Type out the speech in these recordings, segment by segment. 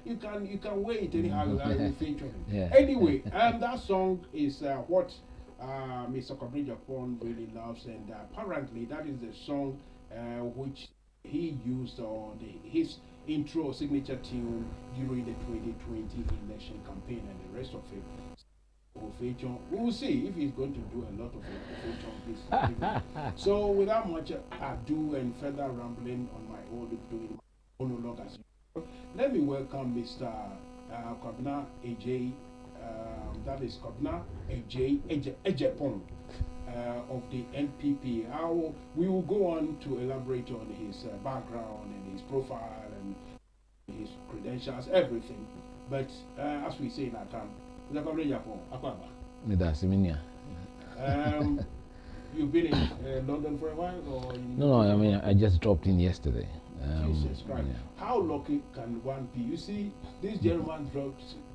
you can wait anyhow. You feature him. Yeah. Anyway, that song is what Mr. Kwabena Agyepong really loves, and apparently that is the song which he used on his intro signature tune during the 2020 election campaign, and the rest of it. We'll see if he's going to do a lot of it this. So without much ado and further rambling on my own doing monologue as usual, let me welcome Mr. Kwabena Agyei, that is Kwabena Agyei Agyepomg of the NPP. How we will go on to elaborate on his background and his profile and his credentials, everything. But as we say in our time, you've been in London for a while, or no, I mean I just dropped in yesterday. Jesus Christ! Yeah. How lucky can one be? You see, this gentleman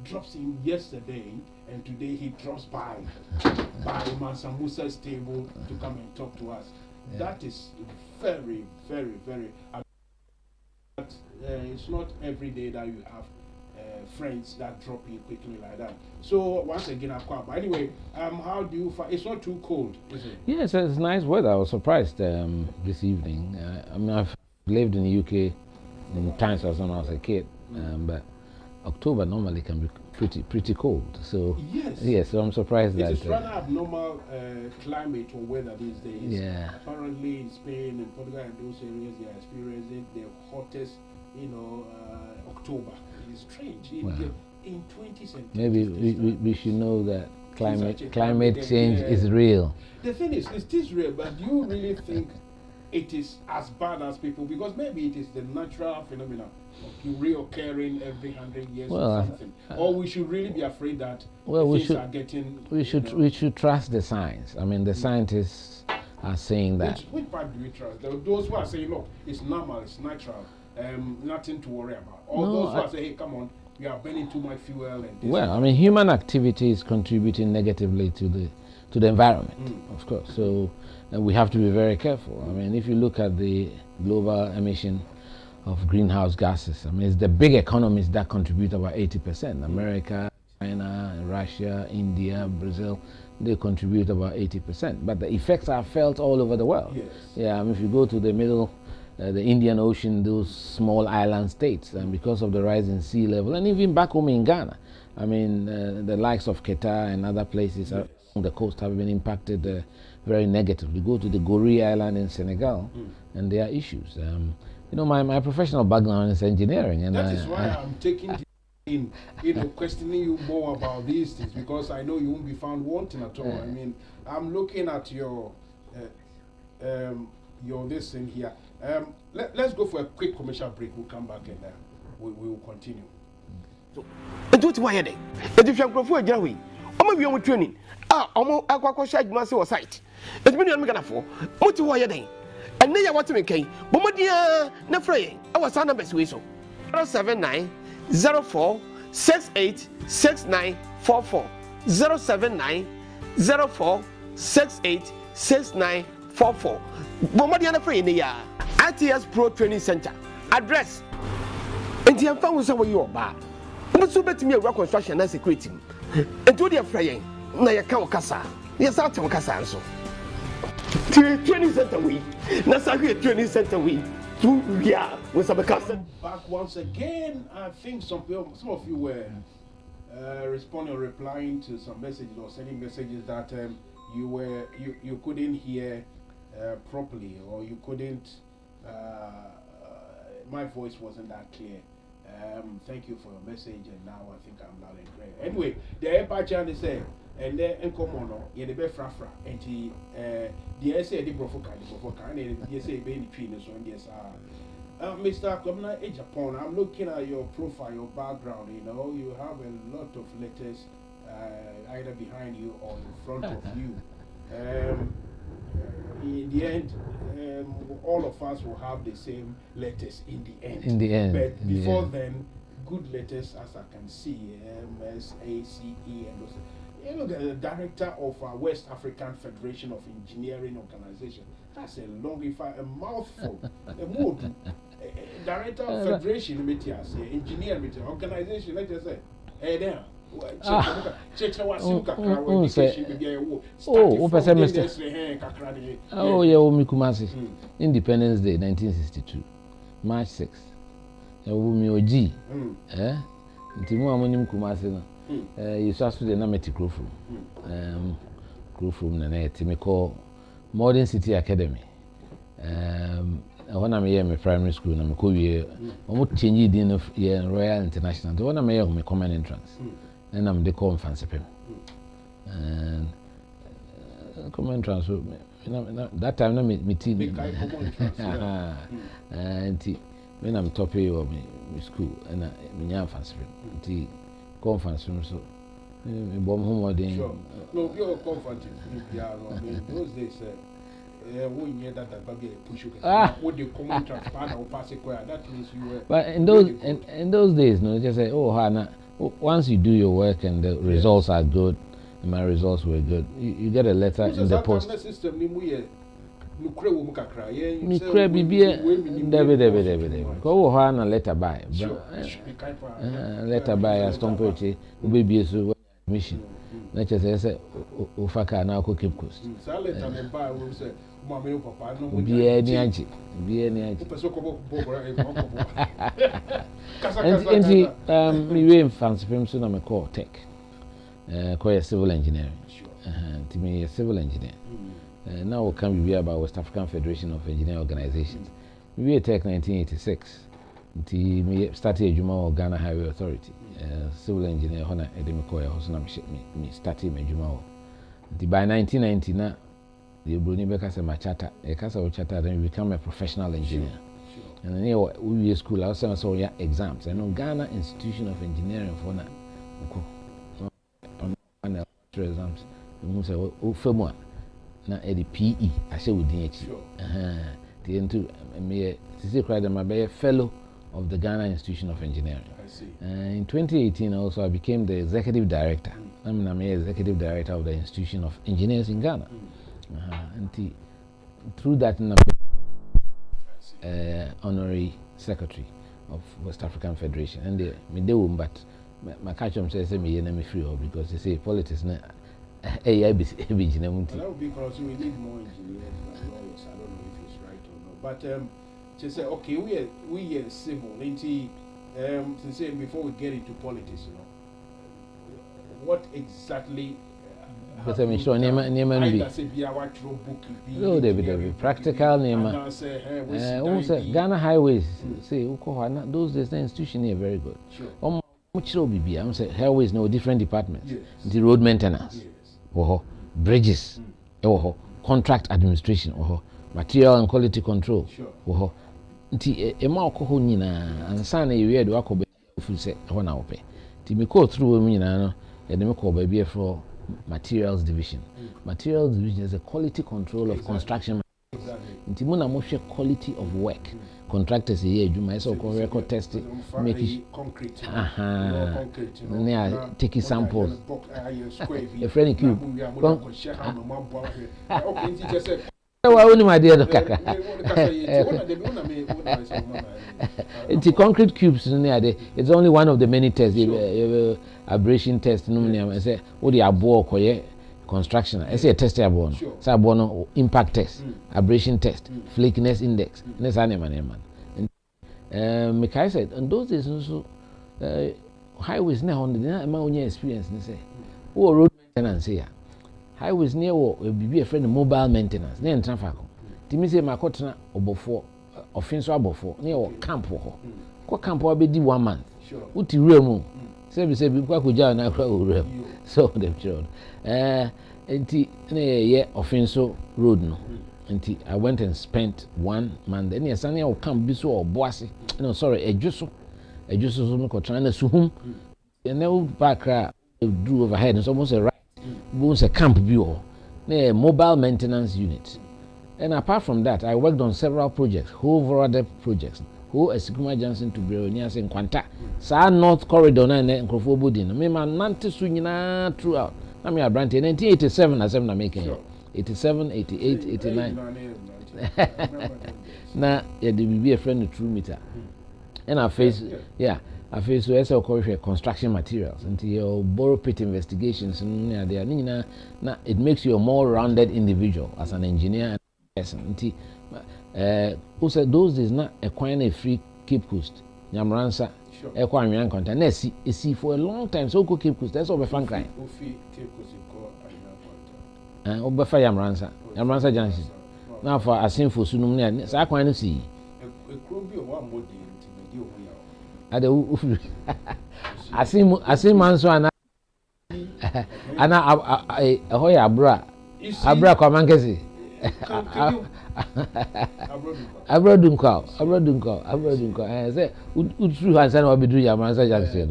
drops in yesterday, and today he drops by Mansa Musa's table to come and talk to us. Yeah. That is very, very, very. It's not every day that you have friends that drop in quickly like that. So once again, anyway, how do you find? It's not too cold, is it? Yes, it's nice weather. I was surprised this evening. I mean, I've lived in the UK in times when I was a kid, but October normally can be pretty cold. So yes, so I'm surprised that it's rather abnormal climate or weather these days. Yeah. Apparently, in Spain and Portugal and those areas, they are experiencing the hottest, October. It's strange. In 20 centimeters. Maybe we should know that climate change is real. The thing is, it is real, but do you really think it is as bad as people? Because maybe it is the natural phenomenon of reoccurring every 100 years or something. Or we should really be afraid that things are getting... We should trust the science. I mean, the scientists are saying that... Which part do we trust? Those who are saying, look, it's normal, it's natural, nothing to worry about. Or those who are saying, hey, come on, we are burning too much fuel and this. Well, I mean, human activity is contributing negatively to the environment, of course. So we have to be very careful. I mean, if you look at the global emission of greenhouse gases, I mean, it's the big economies that contribute about 80%. America, China, Russia, India, Brazil, they contribute about 80%. But the effects are felt all over the world. Yes. Yeah, I mean, if you go to the middle, the Indian Ocean, those small island states, and because of the rise in sea level, and even back home in Ghana, I mean, the likes of Qatar and other places along the coast have been impacted very negatively. Go to the Goree Island in Senegal, and there are issues. My professional background is engineering, and that is why I'm taking in, questioning you more about these things, because I know you won't be found wanting at all. I mean, I'm looking at your this thing here. Let's go for a quick commercial break. We'll come back and we will continue. And what why they? And if you go for a journey, I'm a training. I'm charge or site. It's been a mega for. What why they? And then I want to make a Bomadia Nafray. Our son number is 079 04 68 6944 079 04 68 6944. Bomadiana Free in the year. ITS Pro Training Center. Address. And the found was over your bar. But so bet me a rock construction and security. And to the fraying. Naya Kawakasa. Yes, I'll tell Casanso. Training Center we. Nasaki Training Center we. Was a custom. Back once again. I think some of you were responding or replying to some messages or sending messages that you couldn't hear properly, or you couldn't, my voice wasn't that clear. Thank you for your message, and now I think I'm loud and clear. Anyway, the Empire channel say, and then in common, you the best frafra, and the essay the Brofoka, and the essay being between us on this. Mr. Kwabena Agyepong, I'm looking at your profile, your background. You have a lot of letters either behind you or in front of you. In the end, all of us will have the same letters in the end. In the end. But before then, good letters, as I can see, M, S, A, C, E, and those. You know, the director of West African Federation of Engineering Organization. That's a long, a mouthful. A mood. Director of Federation, engineer, organization, let's just say, hey, there. Oh, yeah, Mikumasi. Independence Day, 1962, March 6th. Oji, Timu Amonim Kumasi. You start to the Nameti crew from the net, me call Modern City Academy. When I'm here, my primary school, I'm a year, almost changing the of Royal International. The one I'm here, my common entrance, and I'm the common fancy pim. And common entrance, that time, I meet and when I'm top of my school, and I'm young fancy pim. Conference room, so bomb home or day. No, you're comforting. Those days, we knew that baby push you. What the common transplant or pass it, that means you were. But in those days, no, just say, oh, Hannah, once you do your work and the results are good, and my results were good, you get a letter in the post. Mikre bibie David. Go Hannah letter by. Letter by a stompeche, baby so mission. Let's just say, Ufaka now cook keep coast. Be any anti. And we went fancy film soon. I'm a core tech, call civil engineering. To me, a civil engineer. Now we'll come be about West African Federation of Engineering Organizations. We were Tech 1986. We started Ejuma Ghana Highway Authority. Civil engineer Hona Edemikoya Hosna me started Ejuma. By 1990, the Bruni Becas and Machata, a Casa Chata, then become a professional engineer. And then we school, I also saw your exams. And Ghana Institution of Engineering for na exams. Musa Ufemwa. Na the PE I say with DH. The into me a fellow of the Ghana Institution of Engineering. I see. In 2018 also I became the executive director. I'm executive director of the Institution of Engineers in Ghana. And through that honorary secretary of West African Federation. And me do but my catch says me enemy free because they say politics na that would be because we need more engineers than lawyers. I don't know if it's right or not. But to say, okay, we are civil. To say before we get into politics, you know, what exactly? But I'm sure practical name. Ghana Highways. Say, those days the institution here very good. I'm saying highways no different departments. The road maintenance. Bridges, contract administration, material and quality control. Ema okoho nyina ansa na yewe de wakoba fu se ho na ope. Ti me go through me nyina no ye de me ko ba bia for materials division. Materials division is a quality control of construction. Nti mo na mo hwe quality of work. Contractors here adwuma ese ko record test make it concrete. Take samples. A friend cube. Only my dear it's concrete cubes it's only one of the many tests. Abrasion test I say what the abo construction I say a test no impact test, abrasion test, flakiness index, Mikai said, and those days also highways now on the experience and say, oh, road maintenance here. Highways near will be a friend of mobile maintenance, near traffic. Timmy my cotton or before offense or before near camp. What camp will be 1 month? What you real say, because we are now so the children. Offense road no. I went and spent 1 month. Then yes, I will come biso or bossy. No, sorry, a juso me trying to suhum. And now back do overhead and almost a right. Bones a camp bureau, near mobile maintenance unit. And apart from that, I worked on several projects, whole other projects. Who a Sigma Johnson to Brionia and Quanta, Sa North Corridor and Crofobudin. Me man Nanti Swingina throughout. I mean, I brand 1987 as I'm making 87, 88, 89. Now, yeah, there will be a friend of True Meter. And I face, I face so as a construction materials until your borrow pit investigations. And now it makes you a more rounded individual as an engineer and person. Who said those days not acquiring a free Cape Coast, Mansa, acquiring content. See for a long time, so go Cape Coast, that's all the fun crime. Obefa Mansa Junction. Now for a sinful Sunum, so I can't see. I see Mansa and a Hoya Abra Comankesi. Abrodunko. I say, Utru has an obidu Yamansa Jackson.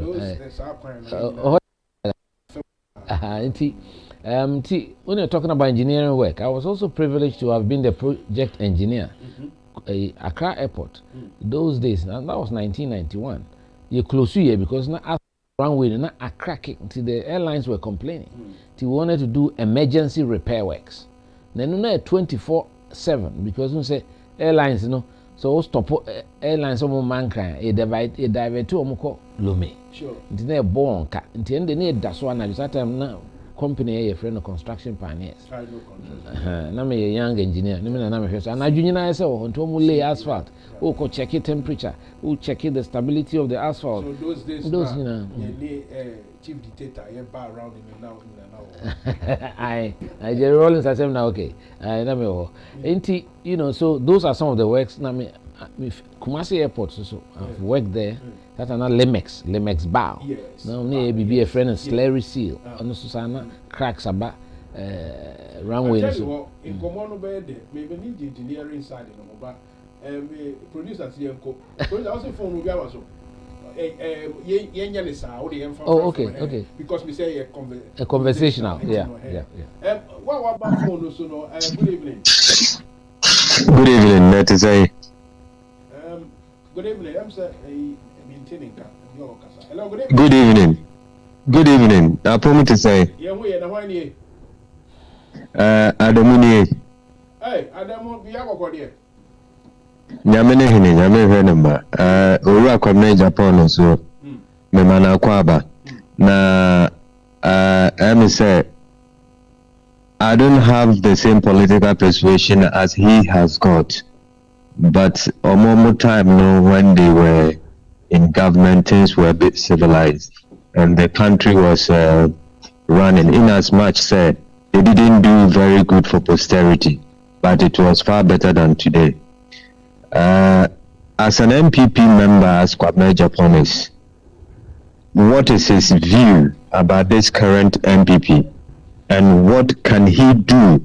When you're talking about engineering work, I was also privileged to have been the project engineer at Accra Airport. Those days, and that was 1991. You close to here because not runway, not a cracking until the airlines were complaining. They wanted to do emergency repair works. Then no 24/7 because we say airlines, so stop airlines some man cry a divert to omko Lome. Sure. They born cat. Until they need that one at that time now. Company a friend of construction pioneers. I'm a young engineer. And I junior so until we lay asphalt. Who could check it temperature? Who check it the stability of the asphalt? So those days, chief dictator, bar around him now. I Jerry Rollins I said now okay. So those are some of the works. Kumasi Airport so I've worked there. That's another Lemex bow. Yes. Now be a friend of slurry seal. And Susana cracks about runway. In Common bed, maybe need engineering side in Oba. Producer Producer also phone will be also. Oh, okay. Because we say a conversational. Yeah. What about phone also? Good evening. Good evening, that is a. Good evening. I'm maintaining. Hello, good evening. Good evening. Good evening. I promise to say. Yeah, we are the one here. Adamuni. Hey, Adamu, we have a call here. Nyamene number. Ura Kwabena Agyepong so. Me mana kwaba. Na I say I don't have the same political persuasion as he has got. But more time when they were in government, things were a bit civilized and the country was running. In as much said, they didn't do very good for posterity, but it was far better than today. As an MPP member, as Kwabena Agyepong is, what is his view about this current MPP and what can he do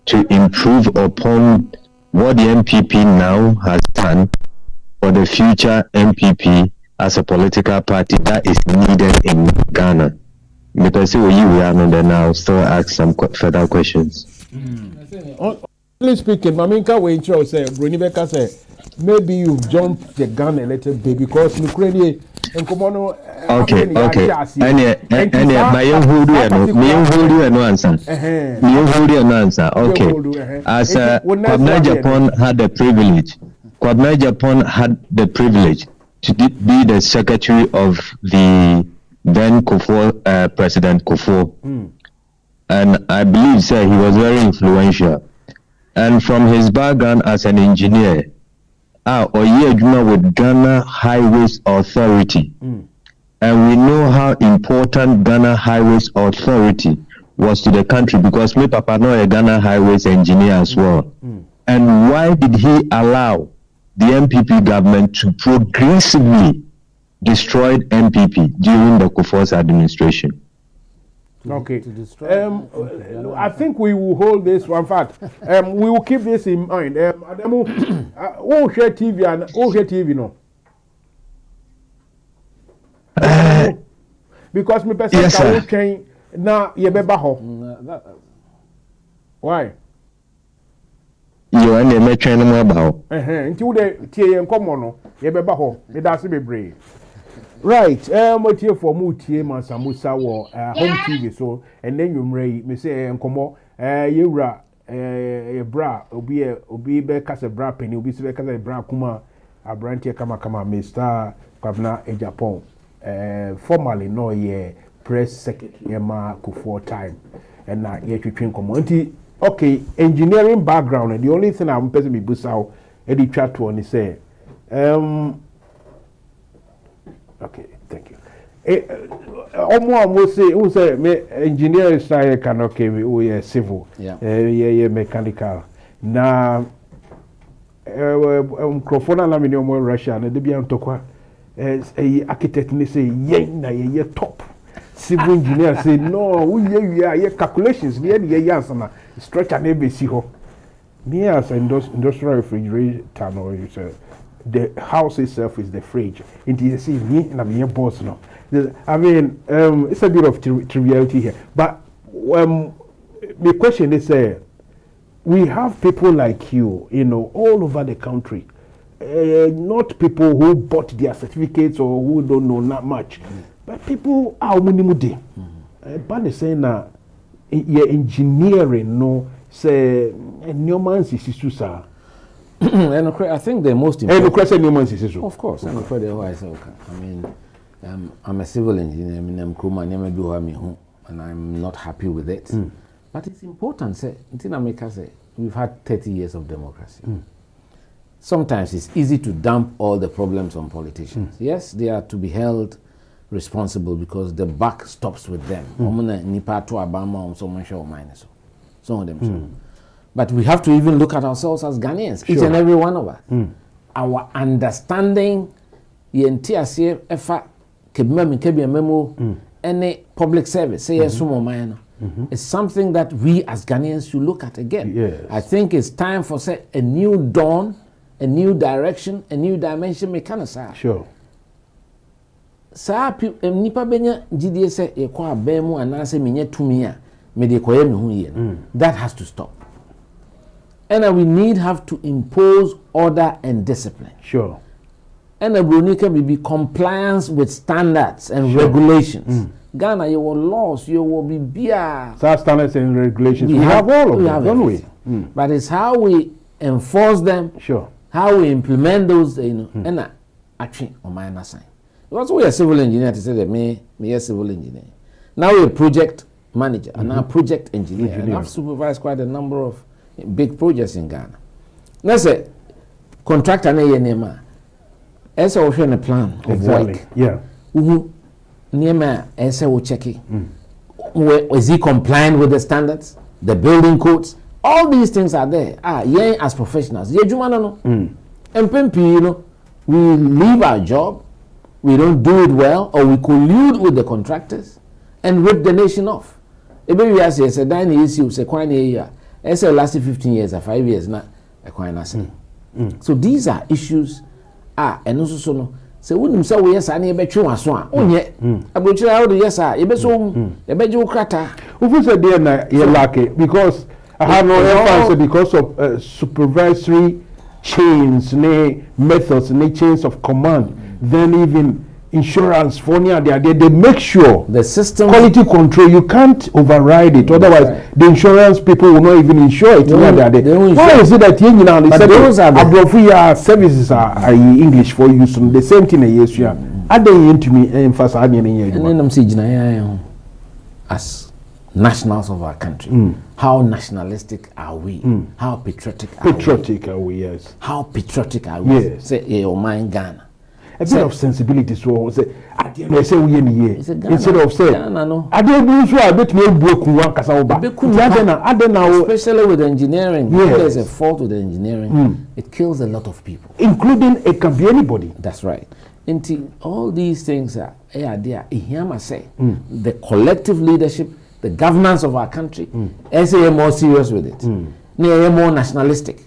to improve upon what the MPP now has done for the future MPP as a political party that is needed in Ghana? Because you are not there now, still ask some further questions. Honestly speaking, Maminka Waitrose say, Brunibeka say, maybe you've jumped the gun a little bit because Ukraine and Komono. Okay. And my young hold you answer. Okay. As Kwabena Agyepong had the privilege to be the secretary of the then President Kufuor. And I believe he was very influential. And from his background as an engineer, with Ghana Highways Authority. And we know how important Ghana Highways Authority was to the country because my papa know a Ghana Highways engineer as well. And why did he allow the MPP government to progressively destroy MPP during the Kufuor's administration? Okay. I think we will hold this one. In fact, we will keep this in mind. Adamu, who share TV and who share TV no? Because me person yes, can change na yebeba ho. Why? You and the train more about. Until the tie enkomo no yebeba ho. Me da se bebre. Right, what here for Mutie Mansa Musa war home TV so and then you may me say enkomo yewra bra obi be kasa bra penny obi se be kasa bra kuma abrantie kama Mr. Kwabena Agyepong formally no ye press secretary ma Kufuor time and na ye twetwe enkomo nti okay engineering background and the only thing I'm person be busa e di twa to ni say okay, thank you. Almost say who say me engineer style can okay we civil. Yeah, mechanical. Na microphone na me no Russia na de bia ntokwa architect ni say ye top. Civil engineer say no we calculations ni ye answer na structure na be si ho. Me as industrial refrigerator no you say the house itself is the fridge. It is me and I'm your boss now. I mean, it's a bit of triviality here. But the question is, we have people like you, all over the country. Not people who bought their certificates or who don't know not much, but people are minimum. But they say now, engineering, no, say, no man's is susa. And I think the most important. Of course, and I mean, I'm a civil engineer. And I'm not happy with it. But it's important. Say, in America, we've had 30 years of democracy. Sometimes it's easy to dump all the problems on politicians. Yes, they are to be held responsible because the buck stops with them. Some of them. But we have to even look at ourselves as Ghanaians, each and every one of us. Our understanding, any public service, say is something that we as Ghanaians should look at again. Yes. I think it's time for say a new dawn, a new direction, a new dimension. Sure. Nipa benya GDS say ekwa bemu anase minye tumia medikoye me hu that has to stop. And we have to impose order and discipline. Sure. And we can be compliance with standards and regulations. Ghana, your laws, you will be beer. Standards and regulations. We have all of them, don't we? But it's how we enforce them. Sure. How we implement those, and actually on my sign. Because we are civil engineer to say that me a civil engineer. Now we're a project manager and now project engineer. And I've supervised quite a number of big projects in Ghana. Let's say contractor na yenema. Esa wo hwe plan of work. Yeah. Nema esa wo check it. Is he compliant with the standards, the building codes? All these things are there. Yeah, as professionals. Ye juma no. MPP, we leave our job, we don't do it well, or we collude with the contractors and rip the nation off. Ebe we as say dan issue say kwan year. Esa last 15 years or 5 years na kwan na say. So these are issues and also so no say wouldn't say we yes ani ebetwe waso a onye abrochira how do yes a ebeso ebeje ukrata who say there na ye lack because I have no evidence because of supervisory chains methods chains of command then even insurance for they make sure the system quality control you can't override it otherwise the insurance people will not even insure it why is it that those are services are English for use the same thing are they into me emphasize as nationals of our country how nationalistic are we how patriotic are we yes how patriotic are we yes. Say your mind Ghana a bit of sensibility so say I say we instead of say I dey do so I bet me broken one kasa oba especially with engineering yes. There's a fault with engineering it kills a lot of people including it can be anybody that's right until all these things are there say the collective leadership the governance of our country say more serious with it more nationalistic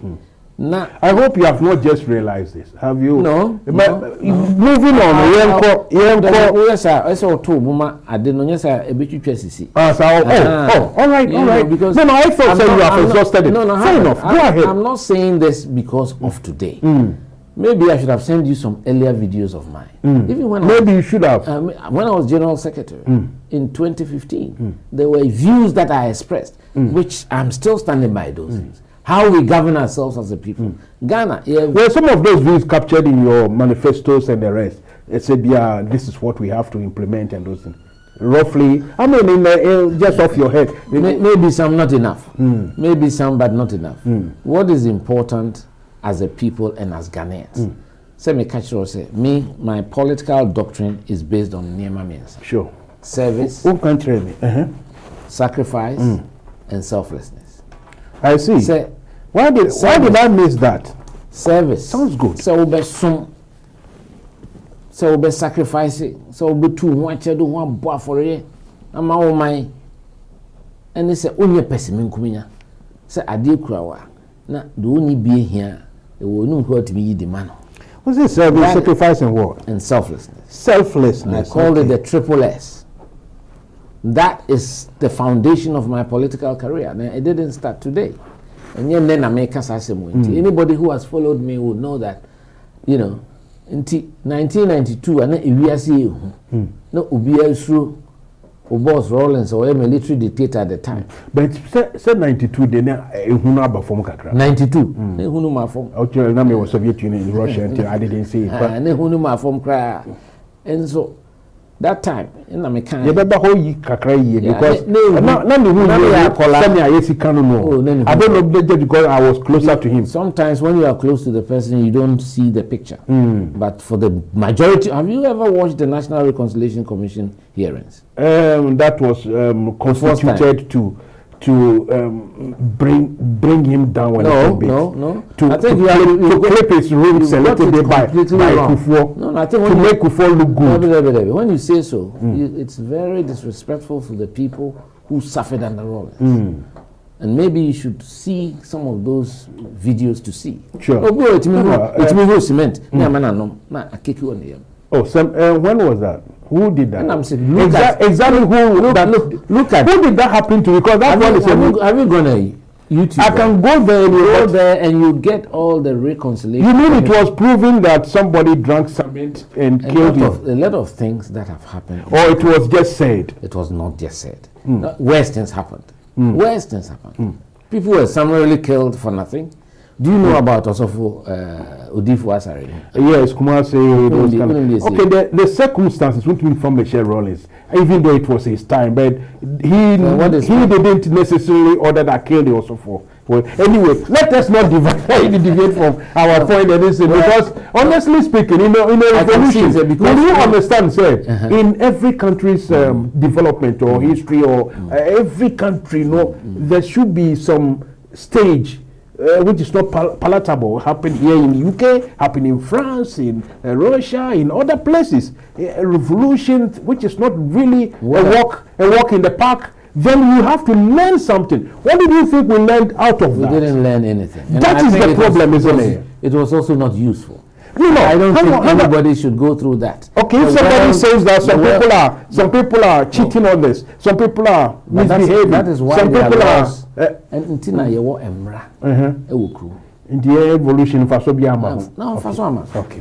Nah, I hope you have not just realized this. Have you? No. Moving on. Yes, sir. I saw two buma. I didn't know. Yes, sir. A bit too all right, all right. Because no, I thought you have exhausted it. No, fair enough. Go ahead. I'm not saying this because of today. Maybe I should have sent you some earlier videos of mine. Even when you should have. When I was General Secretary in 2015, there were views that I expressed, which I'm still standing by those views. How we govern ourselves as a people. Ghana, well, some of those views captured in your manifestos and the rest. It said, yeah, this is what we have to implement and those things. Roughly, I mean, just off your head. Maybe some, not enough. Maybe some, but not enough. What is important as a people and as Ghanaians? Say me catch you say, my political doctrine is based on Nema Mansa. Sure. Service, sacrifice, and selflessness. I see. Say, why did I miss that? Service. Sounds good. So we be some. So we be sacrificing. So we be too much do one boy for it. I'm all my. And they say only person in kumina. Say adi krawa. Na do only be here. It will not go to be the man. What's this service, sacrifice, and what? And selflessness. Selflessness. I called it the triple S. That is the foundation of my political career. And it didn't start today. And then I make us anybody who has followed me would know that, you know, in 1992, and then we see no Ubia through Boss Rawlins or a military dictator at the time. But said 92, then Hunaba from Kakra. 92. Hunuma from Name was Soviet Union in Russia until I didn't see it. And then Hunuma from Kra. And so that time, in American, you better hold ye Kakra because I don't know because I was closer to him. Sometimes when you are close to the person, you don't see the picture. But for the majority, have you ever watched the National Reconciliation Commission hearings? That was constituted to bring him down when no. I think to clip his roots a little bit by Kufuor. No, I think to make Kufuor look good. When you say so, it's very disrespectful to the people who suffered under Rawlins. And maybe you should see some of those videos to see. Sure. It's me cement. Oh, when was that? Who did that? And I'm saying, look at who did that happen to? Because that one is have you gone to YouTube? I can go there and you get all the reconciliation. You mean it was proven that somebody drank cement and killed him? A lot of things that have happened. Or it was just said? It was not just said. Worse things happened. Worse things happened. People were summarily killed for nothing. Do you know about Osofo Odifu Asare? Yes, Kumase. Okay, the circumstances wouldn't be from Michelle Rawlins, even though it was his time, but he didn't necessarily order that kill the Osofo. Well, anyway, let us not deviate from our point and this because honestly speaking, in a revolution, when you understand, say, in every country's development or history or every country, there should be some stage which is not palatable, happened here in the UK, happened in France, in Russia, in other places. A revolution which is not really a walk in the park, then you have to learn something. What did you think we learned out of that? We didn't learn anything. And that is the problem, isn't it? It was also not useful. No, I don't think anybody should go through that. Okay, if somebody says that some people are cheating on this, some people are misbehaving. That is why some people are. And until you want emra, in the evolution for Sobiama. No, for Sobiama. Okay.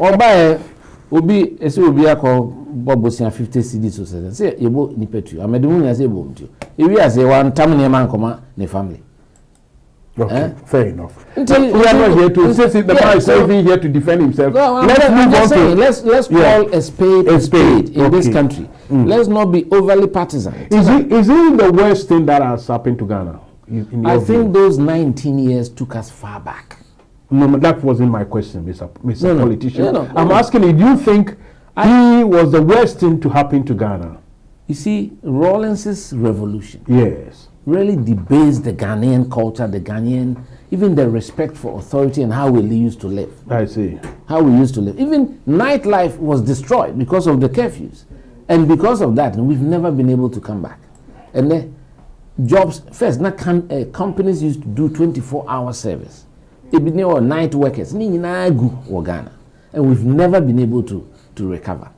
Oba obi ese obi akọ bobosia 50 cedis so say yebo ni petu. Amedumu ya say bom tu. Ewi ase wan tam ne man koma ne family. Okay, fair enough. We are not here to say the man is here to defend himself. Let's call a spade a spade in this country. Let's not be overly partisan. Is it the worst thing that has happened to Ghana? I think those 19 years took us far back. No, that wasn't my question, Mr. Politician. I'm asking you, do you think he was the worst thing to happen to Ghana? You see, Rawlins's revolution. Yes. Really debased the Ghanaian culture, the Ghanaian, even the respect for authority and how we used to live. I see. How we used to live. Even nightlife was destroyed because of the curfews. And because of that, we've never been able to come back. And the jobs, first, companies used to do 24-hour service. Even night workers, Ghana. And we've never been able to recover.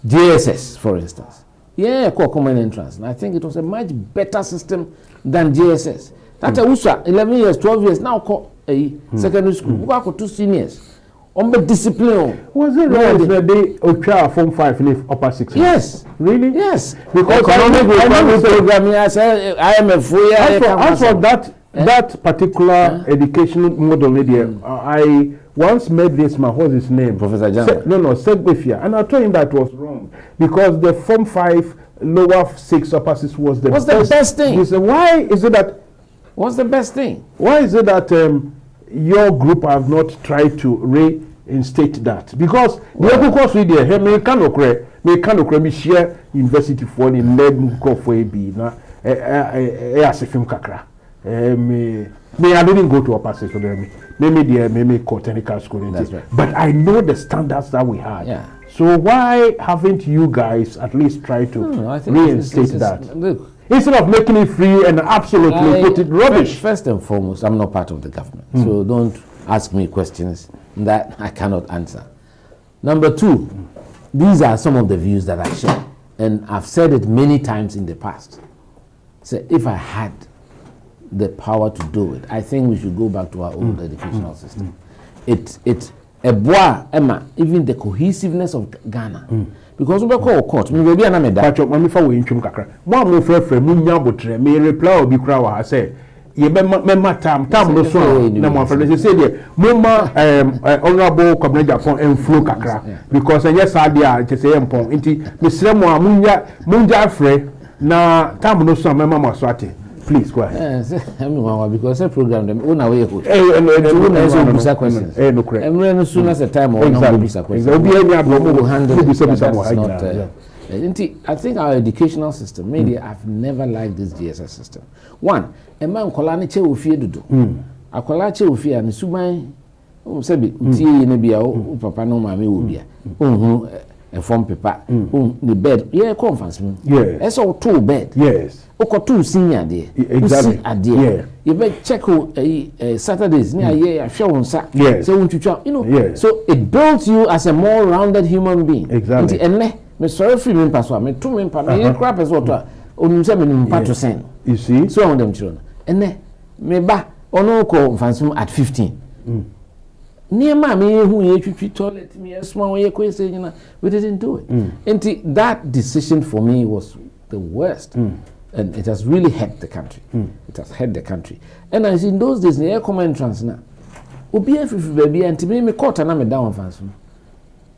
JSS, for instance. Yeah, common entrance. And I think it was a much better system than JSS. That's a Musa, 11 years, 12 years, now call a secondary school. We got 2 seniors. On the discipline. Was it right that they Ocha Form 5 live upper 6? Yes. Really? Yes. Because economic program, I said, I am a fool. As for that particular educational model, I once met this man, what's his name? Professor Jama. No, Segbefia. And I told him that was wrong. Because the Form 5, lower 6, upper 6 was the best thing. He said, why is it that... What's the best thing? Why is it that your group have not tried to reinstate that? Because the other course we did, me can me share university for the name go for a B na as a film kakra. Me I didn't go to upper six for them. Me co technical school. That's right. But I know the standards that we had. Yeah. So why haven't you guys at least tried to reinstate that? Look, instead of making it free and absolutely put it rubbish. First and foremost, I'm not part of the government. So don't ask me questions that I cannot answer. Number 2, these are some of the views that I share. And I've said it many times in the past. So if I had the power to do it, I think we should go back to our old educational system. It's a bois, Emma, even the cohesiveness of Ghana. Because we call court, we will be an ameda. But your mammy for winchum kakra. One more friend, Munya Butre, may reply or be crow. I say, ye memma tam no so. No more friends. They say, Mumma, Honorable Kwabena Agyepomg and Flo kakra. Because yes, I dear, just say, Agyepong, inti, Miss Remo, Munya Frey, na tam no so, Mamma Maswati. Please go ahead. Yes, because I program them on our way. No questions. No correct. And when as soon as the time or no questions. I think our educational system, maybe I've never liked this GSS system. One, a man kolani che ofie dudu. Akola che ofie and suban sebi tie ne bia o papa no mama wo bia. A form paper, the bed, yeah, conference. Yes. That's all 2 bed. Yes. Oko 2 senior there. Exactly. Yeah. You better check Saturdays near yeah, show on Saturday. Yes. So you know. Yes. So it builds you as a more rounded human being. Exactly. And me sorry free me pass me 2 men pa me crap as what on say me pa to send. You see? So on them children. And me ba ono ko fancy at 15. Near mommy who ye toilet me a small way question, we didn't do it. And that decision for me was the worst. And it has really hurt the country. It has hurt the country. And as in those days, the air command trans now, Obi baby and to me caught and I'm down fast.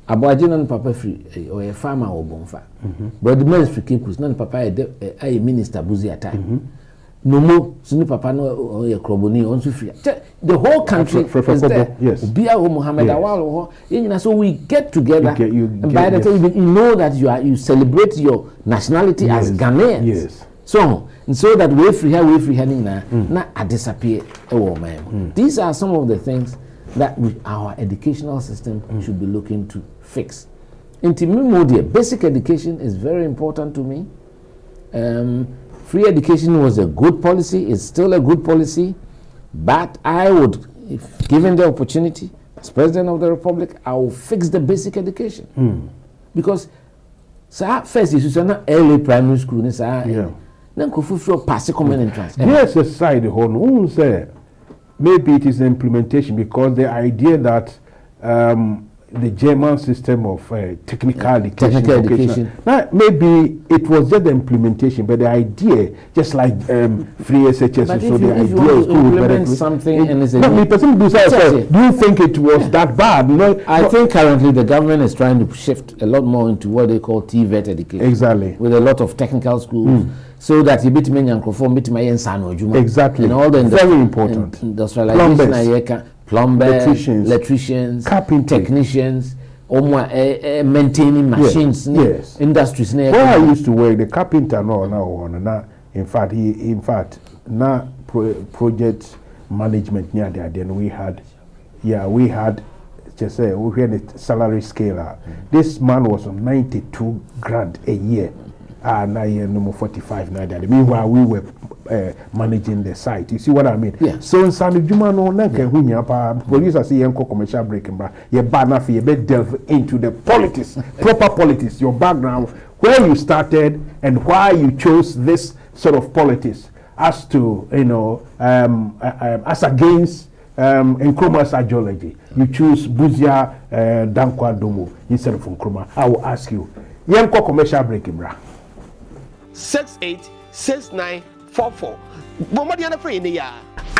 Abuajin and papa free or a farmer or bonfa. But the men's free keep was none papa a minister busy at time. No more sunu papa no or a croboni on free. The whole country is there. Yes. Bia Muhammad Awal so we get together and by the time you know that you celebrate your nationality as Ghanaians. Yes. So that we free here na disappear. These are some of the things that our educational system should be looking to fix. Basic education is very important to me. Free education was a good policy, it's still a good policy, but I would, if given the opportunity, as President of the Republic, I will fix the basic education. Because first is not early primary school, then pass common entrance. Yes, aside the whole maybe it is the implementation, because the idea that the German system of technical education. Now, maybe it was just the implementation, but the idea, just like free SHS, but so if the idea you is to implement something and it's a do you think it was that bad? No, I think currently the government is trying to shift a lot more into what they call TVET education. Exactly. With a lot of technical schools. So that you bit me and conform bit my exactly. And all the very important industrialization, plumbers, electricians, technicians, maintaining machines, yes. Industries. Where I used to work, the carpenter now, in fact, now project management near there. Then we had just say we had a salary scale. This man was on 92 grand a year. And I am 45 now. Meanwhile, we were managing the site. You see what I mean? Yeah. So in San Juma no police are saying commercial breaking, but you delve into the politics, proper politics, your background, where you started and why you chose this sort of politics. as to, as against Nkrumah's ideology. You choose Buzia Dankwa Domo instead of Nkrumah. I will ask you. Yenko commercial break, Ibra. 686944. Bomadiana for India.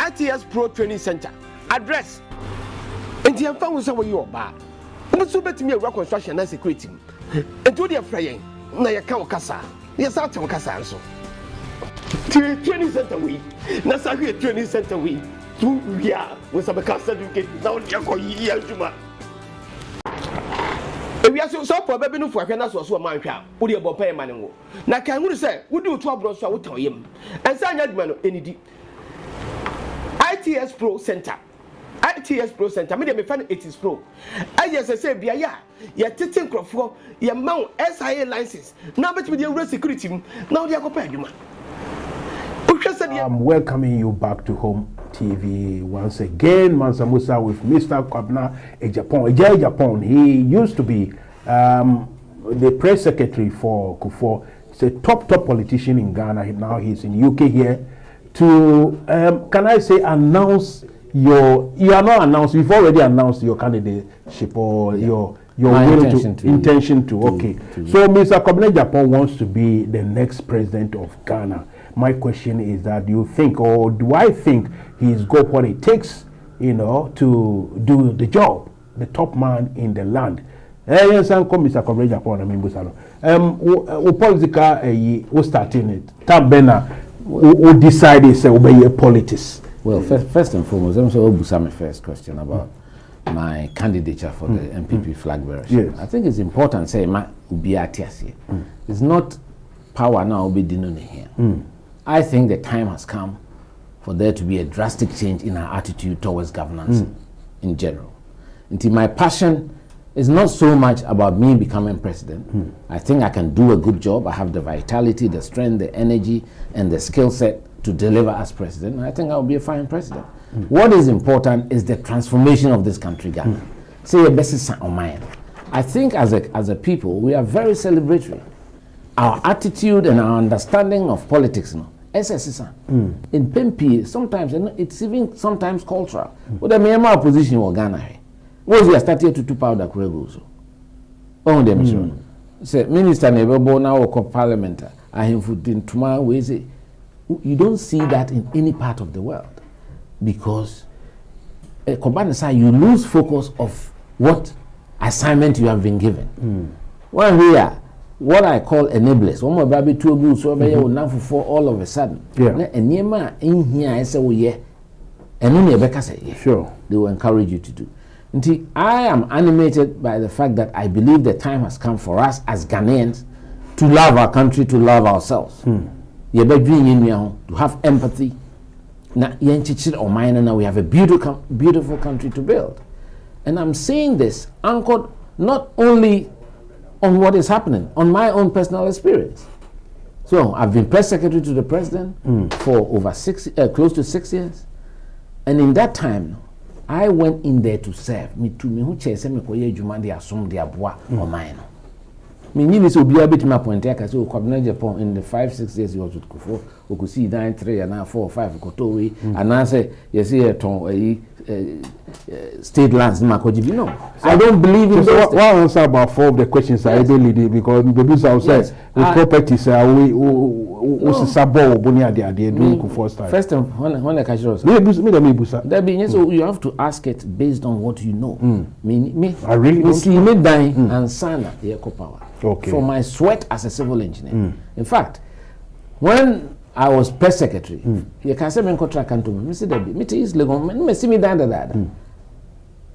ITS Pro Training Center. Address. And the Amfa say where you are. So bet me a rock construction and security. And to the praying. Na ya ka wakasa. Yes, out wakasa so. Training center we. Na sa training center we. Tu ya we some certificate. Now you go yi aduma. We are so baby no for na so man hwa wo de bo pay man wo na kan hu say wo di otu abro so wo tan yem ensa anya aduma no enidi ITS Pro Center me de me fan it is pro say bia ya tete nkrofo ya ma SIA license na bet me de euro security na wo de akopɛ aduma. I'm welcoming you back to Home TV once again. Mansa Musa with Mr. Kwabena Agyei Agyepong. He used to be the press secretary for Kufuor. He's a top politician in Ghana. Now he's in UK here to, can I say, announce you are not announced, you've already announced your candidacy or your intention to. Okay. So Mr. Kwabena Agyepong wants to be the next president of Ghana. My question is that do you think, or do I think he's got what it takes, to do the job, the top man in the land? Yes, I'm Mr. Kwabena Agyepong. I mean, Busalo. Political, we starting it. Tabena, we decided say obey politics. Well, first and foremost, I'm so Busame first question about my candidature for the MPP flag bearer. Yes. I think it's important say ma ubiatiasi. It's not power now be dino here. I think the time has come for there to be a drastic change in our attitude towards governance in general. And my passion is not so much about me becoming president. I think I can do a good job. I have the vitality, the strength, the energy, and the skill set to deliver as president. And I think I'll be a fine president. What is important is the transformation of this country, Ghana. Say a best on mine. I think as a people, we are very celebratory. Our attitude and our understanding of politics, in Pempi, sometimes it's even sometimes cultural. But the main opposition in Ghana, was we are starting to powder Kuregoso. Oh, the mission. Say, Minister Nebebo now or Parliament, I have put in tomorrow. We say, you don't see that in any part of the world because you lose focus of what assignment you have been given. When we are what I call enablers. One more baby two good so be now for all of a sudden. And niema in here I say we and then Rebecca say sure they will encourage you to do. Until I am animated by the fact that I believe the time has come for us as Ghanaians to love our country, to love ourselves. You be doing to have empathy. Now we have a beautiful country to build. And I'm saying this anchored not only on what is happening, on my own personal experience. So I've been press secretary to the president for over close to 6 years. And in that time, I went in there to serve. Me who chase me koye juma de asom de aboa o mine no. Me nyi so bia betima point aka say Kwabena Agyepong in the 5-6 years he was with Kufuor, we could see 9 3 and now 4 5 koto we and I say you see state lands makoji no. So I don't believe in that. One answer about 4 of the questions I really did because the business outside the properties we sabo bonia de doing Kufuor style. First when the cashier was there be so you have to ask it based on what you know. Me I really see me dying and sana the eco power. Okay. For my sweat as a civil engineer. In fact, when I was press secretary, you can say me contract to me say that me is legal me see me that.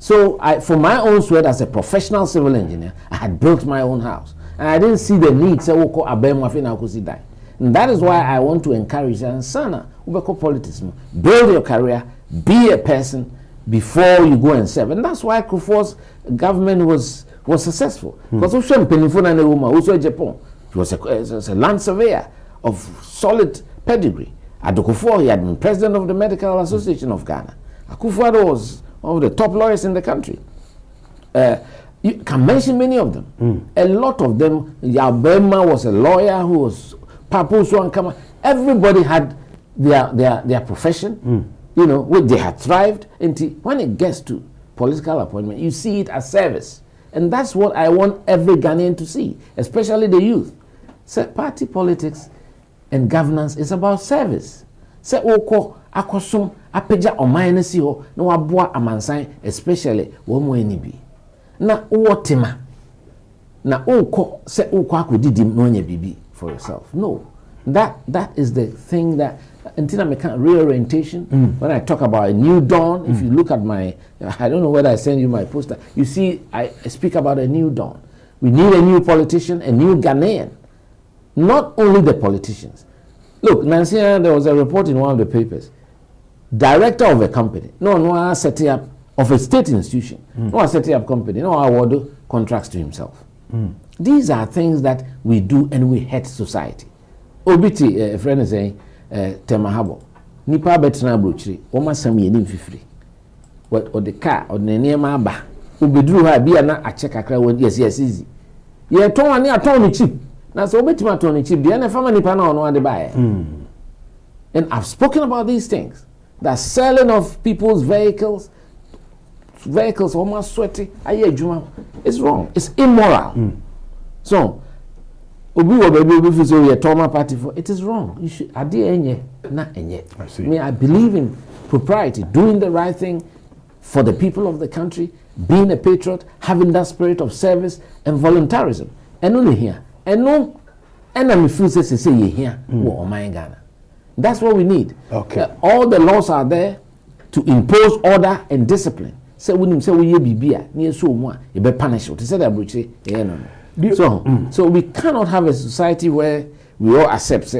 So for my own sweat as a professional civil engineer, I had built my own house. And I didn't see the need say woko abema fi na kusi die. And that is why I want to encourage and sana ubeko politics. Build your career, be a person before you go and serve. And that's why Kufuor's government was successful. Because also Agyepong, he was a land surveyor of solid pedigree. At Kufuor, he had been president of the Medical Association of Ghana. Kufuor was one of the top lawyers in the country. You can mention many of them. A lot of them. Yabema was a lawyer who was Papu Swankama. Everybody had their profession, you know, which they have thrived into. When it gets to political appointment, you see it as service. And that's what I want every Ghanaian to see, especially the youth. So party politics and governance is about service. Se oko akosum apeja oman si ho na waboa amansan, especially wo mo anibi. Na wotema. Na unko se unko akodidim no nya bibi for yourself. No. That is the thing that until I make reorientation. When I talk about a new dawn, if you look at my, I don't know whether I send you my poster, you see I speak about a new dawn. We need a new politician, a new Ghanaian. Not only the politicians. Look, Mansa, there was a report in one of the papers. Director of a company, no setting up of a state institution, no setting up company, no award contracts to himself. These are things that we do and we hurt society. Obiti, a friend is saying, Temahabo, Nipa Betina Bruchri, Oma Sami and Fifri. What or the car or the Nema Ba, who bedrew her be a check a crowd, yes, easy. Ye told me a Tony cheap. That's Obitima Tony cheap, the other family panel on the buy. And I've spoken about these things. The selling of people's vehicles almost sweaty, it's wrong, it's immoral. So, party for it is wrong. You should I see. I believe in propriety, doing the right thing for the people of the country, being a patriot, having that spirit of service and voluntarism. And only here. And no enemy feels to say you here or my Ghana. That's what we need. Okay. All the laws are there to impose order and discipline. Say we say we be near so one, you be punished. To say that so we cannot have a society where we all accept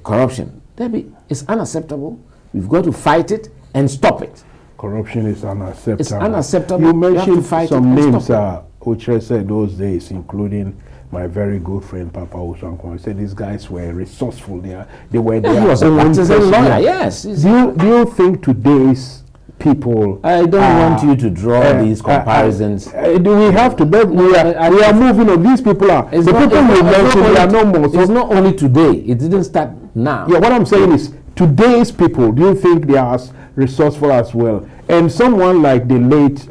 corruption. It's unacceptable. We've got to fight it and stop it. Corruption is unacceptable. It's unacceptable. You mentioned some names which I said those days, including my very good friend Papa Usankwan. Said these guys were resourceful. They were there. He was a lawyer. Yes. Do you think today's people? I don't want you to draw these comparisons. Do we have to? But we are moving on. These people are the people you mentioned. They are no more. So it's not only today. It didn't start now. Yeah. What I'm saying is today's people. Do you think they are as resourceful as well? And someone like the late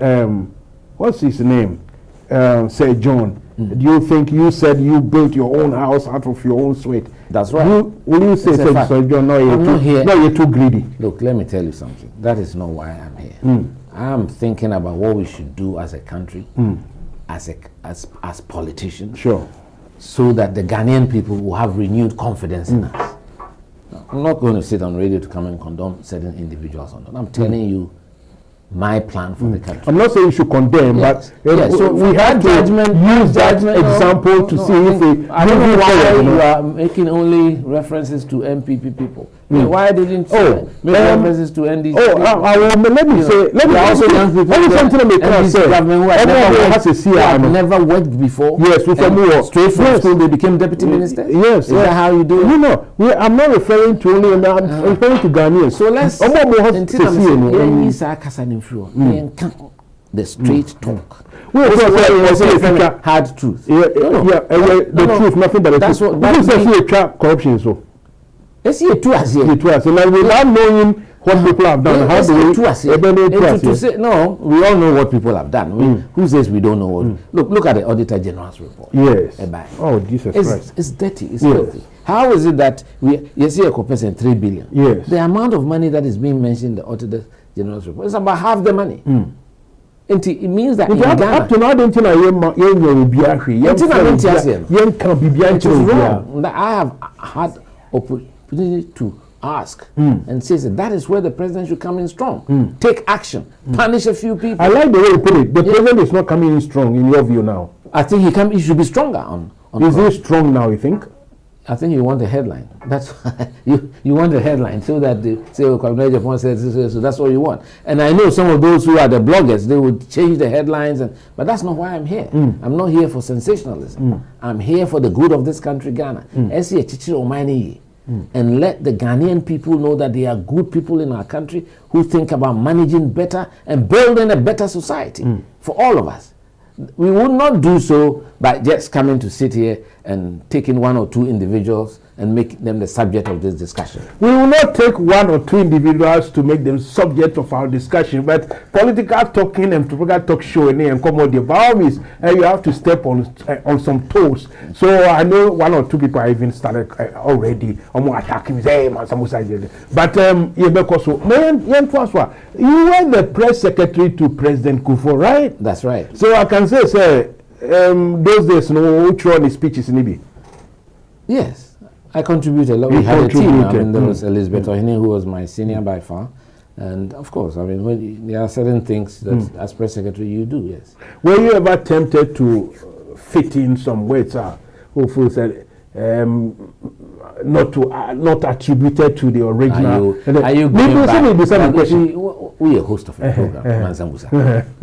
what's his name, Sir John. Do you think you said you built your own house out of your own sweat? That's right. Will you say, Sir John, no, you're too greedy? Look, let me tell you something. That is not why I'm here. I'm thinking about what we should do as a country, as politicians. Sure. So that the Ghanaian people will have renewed confidence in us. Now, I'm not going to sit on radio to come and condemn certain individuals on that. I'm telling you my plan for the country. I'm not saying you should condemn, but so we have to use that example to see if we. I don't know why you are making only references to MPP people. Why didn't you make references to NDC? Let me say something I say. Everyone has a CR. I've never worked before. Yes, straight from school they became deputy ministers. Yes, is that how you do it? No. I'm not referring to only. I'm referring to Ghanaians. So let's. The straight talk. Hard truth. The truth, nothing but the truth. That's what corruption is so. Let's see it too as it. Like without knowing what people have done, how do we to say no? We all know what people have done. Who says we don't know what? Look at the Auditor General's report. Yes. Oh, Jesus Christ! It's dirty. It's filthy. How is it that you see a person 3 billion? Yes. The amount of money that is being mentioned in the Auditor General's report is about half the money. And it means that in Ghana, up to now, don't you know it is wrong. I have had opportunity to ask and say that is where the president should come in strong. Take action. Punish a few people. I like the way you put it. The president is not coming in strong in your view now. I think he should be stronger on Is he strong now, you think? I think you want a headline. That's you want a headline so that they say, Kwabena Agyepong says so that's what you want. And I know some of those who are the bloggers, they would change the headlines, but that's not why I'm here. I'm not here for sensationalism. I'm here for the good of this country, Ghana. And let the Ghanaian people know that they are good people in our country who think about managing better and building a better society for all of us. We would not do so by just coming to sit here and taking one or two individuals and make them the subject of this discussion. We will not take one or two individuals to make them subject of our discussion, but political talking and political talk show and come on the boundaries, and you have to step on some toes. So I know one or two people have even started already attacking me. Hey, Mansa Musa. But you were the press secretary to President Kufuor, right? That's right. So I can say, those days, which one is speeches in Ibi? Yes. I contributed a lot. We had a team. I mean, there was Elizabeth Ohene, who was my senior by far. And of course, I mean, there are certain things that as press secretary you do, yes. Were you ever tempted to fit in some words, who said, not attributed to the original? Are you going back? We are host of a program, Mansa Musa.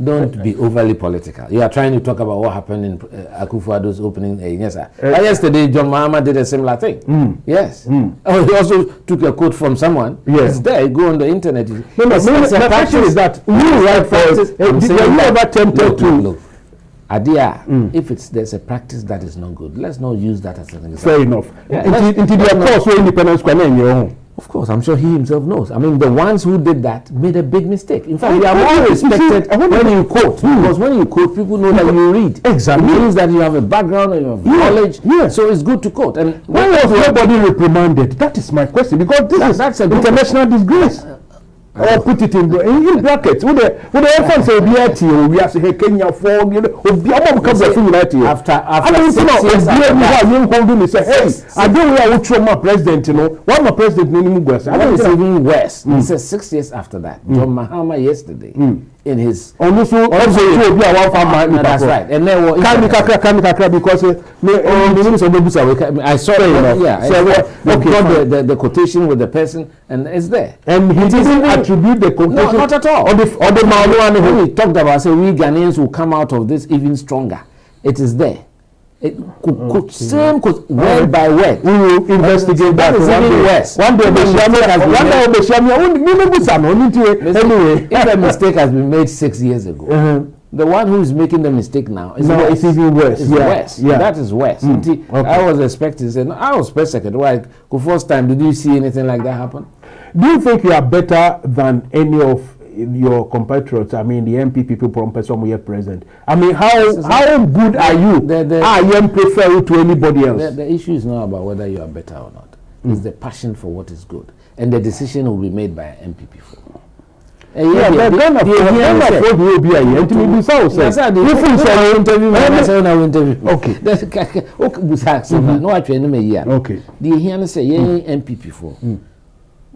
Don't be overly political. You are trying to talk about what happened in Akufo-Addo's opening. Yes, sir. Yesterday, John Mahama did a similar thing. Yes. Oh, he also took a quote from someone. Yes. It's there. You go on the internet. The question is that you write for us. Did you ever tempted to? Look. Adia, if there's a practice that is not good, let's not use that as an example. Fair enough. Until the course where independence can in your own. Of course, I'm sure he himself knows. I mean, the ones who did that made a big mistake. In fact, they are more respected when you quote. Because when you quote, people know that you read. Exactly. It means that you have a background and you have knowledge. Yeah. So it's good to quote. And why was nobody reprimanded? That is my question. Because that's an international disgrace. Or put it in brackets. Would the FM say BIT we are saying Kenya for after 6 years hey, I don't know what my president, what my president it's even worse. He says 6 years after that. John Mahama yesterday in his that's right. And then because I saw it. The quotation with the person and it's there. And he didn't attribute the quotation. No, not at all. When we talked about say we Ghanaians will come out of this even stronger. It is there. Same word by word. We will investigate that. If a mistake has been made 6 years ago, the one who is making the mistake now is worse. It's even worse. It's worse. Yeah. That is worse. Okay. I was expecting, say, no, I was press secretary. Like, first time, did you see anything like that happen? Do you think you are better than any of your compatriots? I mean, the MP people from Pesomwe present. I mean, how good are you? I am prefer to anybody else. The issue is not about whether you are better or not. It's the passion for what is good, and the decision will be made by an MP people.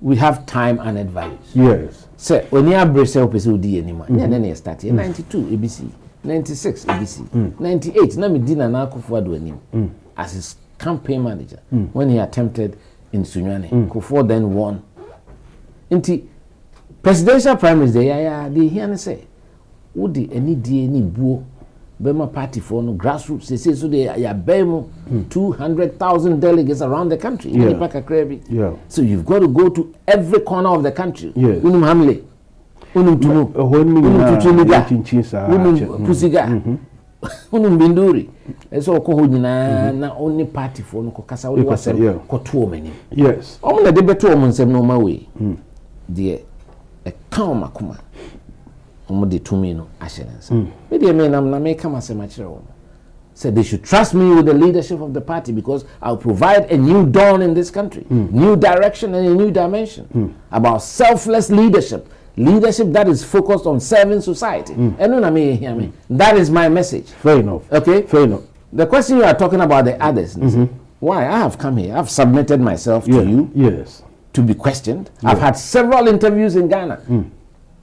We have time and values. Yes. So when you have Brazil, people do anymore. Then you start here. 92 ABC, 96 ABC, 98. Now me dinner na Akufo-Addo anim as his campaign manager when he attempted in Sunyane. Akufo then won. Inti presidential primaries they hear say, "Udi any di any buo Bema party for no grassroots." They say so they bemo 200,000 delegates around the country. Yeah. So you've got to go to every corner of the country. Yes. Unum Hamle, Unum Tunu, Unum Tuchuniga, Unum Pusiga, Unum Binduri. So na only party for no kokasa only wasem kotuo many. Yes. Omna de beto omonsem no ma way. Dear a calm akuma. Omode tumi no assurance. Me dey me na make am asemachiro. Said they should trust me with the leadership of the party because I'll provide a new dawn in this country, new direction and a new dimension about selfless leadership that is focused on serving society. And hear me. That is my message. Fair enough. Okay? Fair enough. The question you are talking about the others. Why? I have come here. I've submitted myself to you to be questioned. I've had several interviews in Ghana.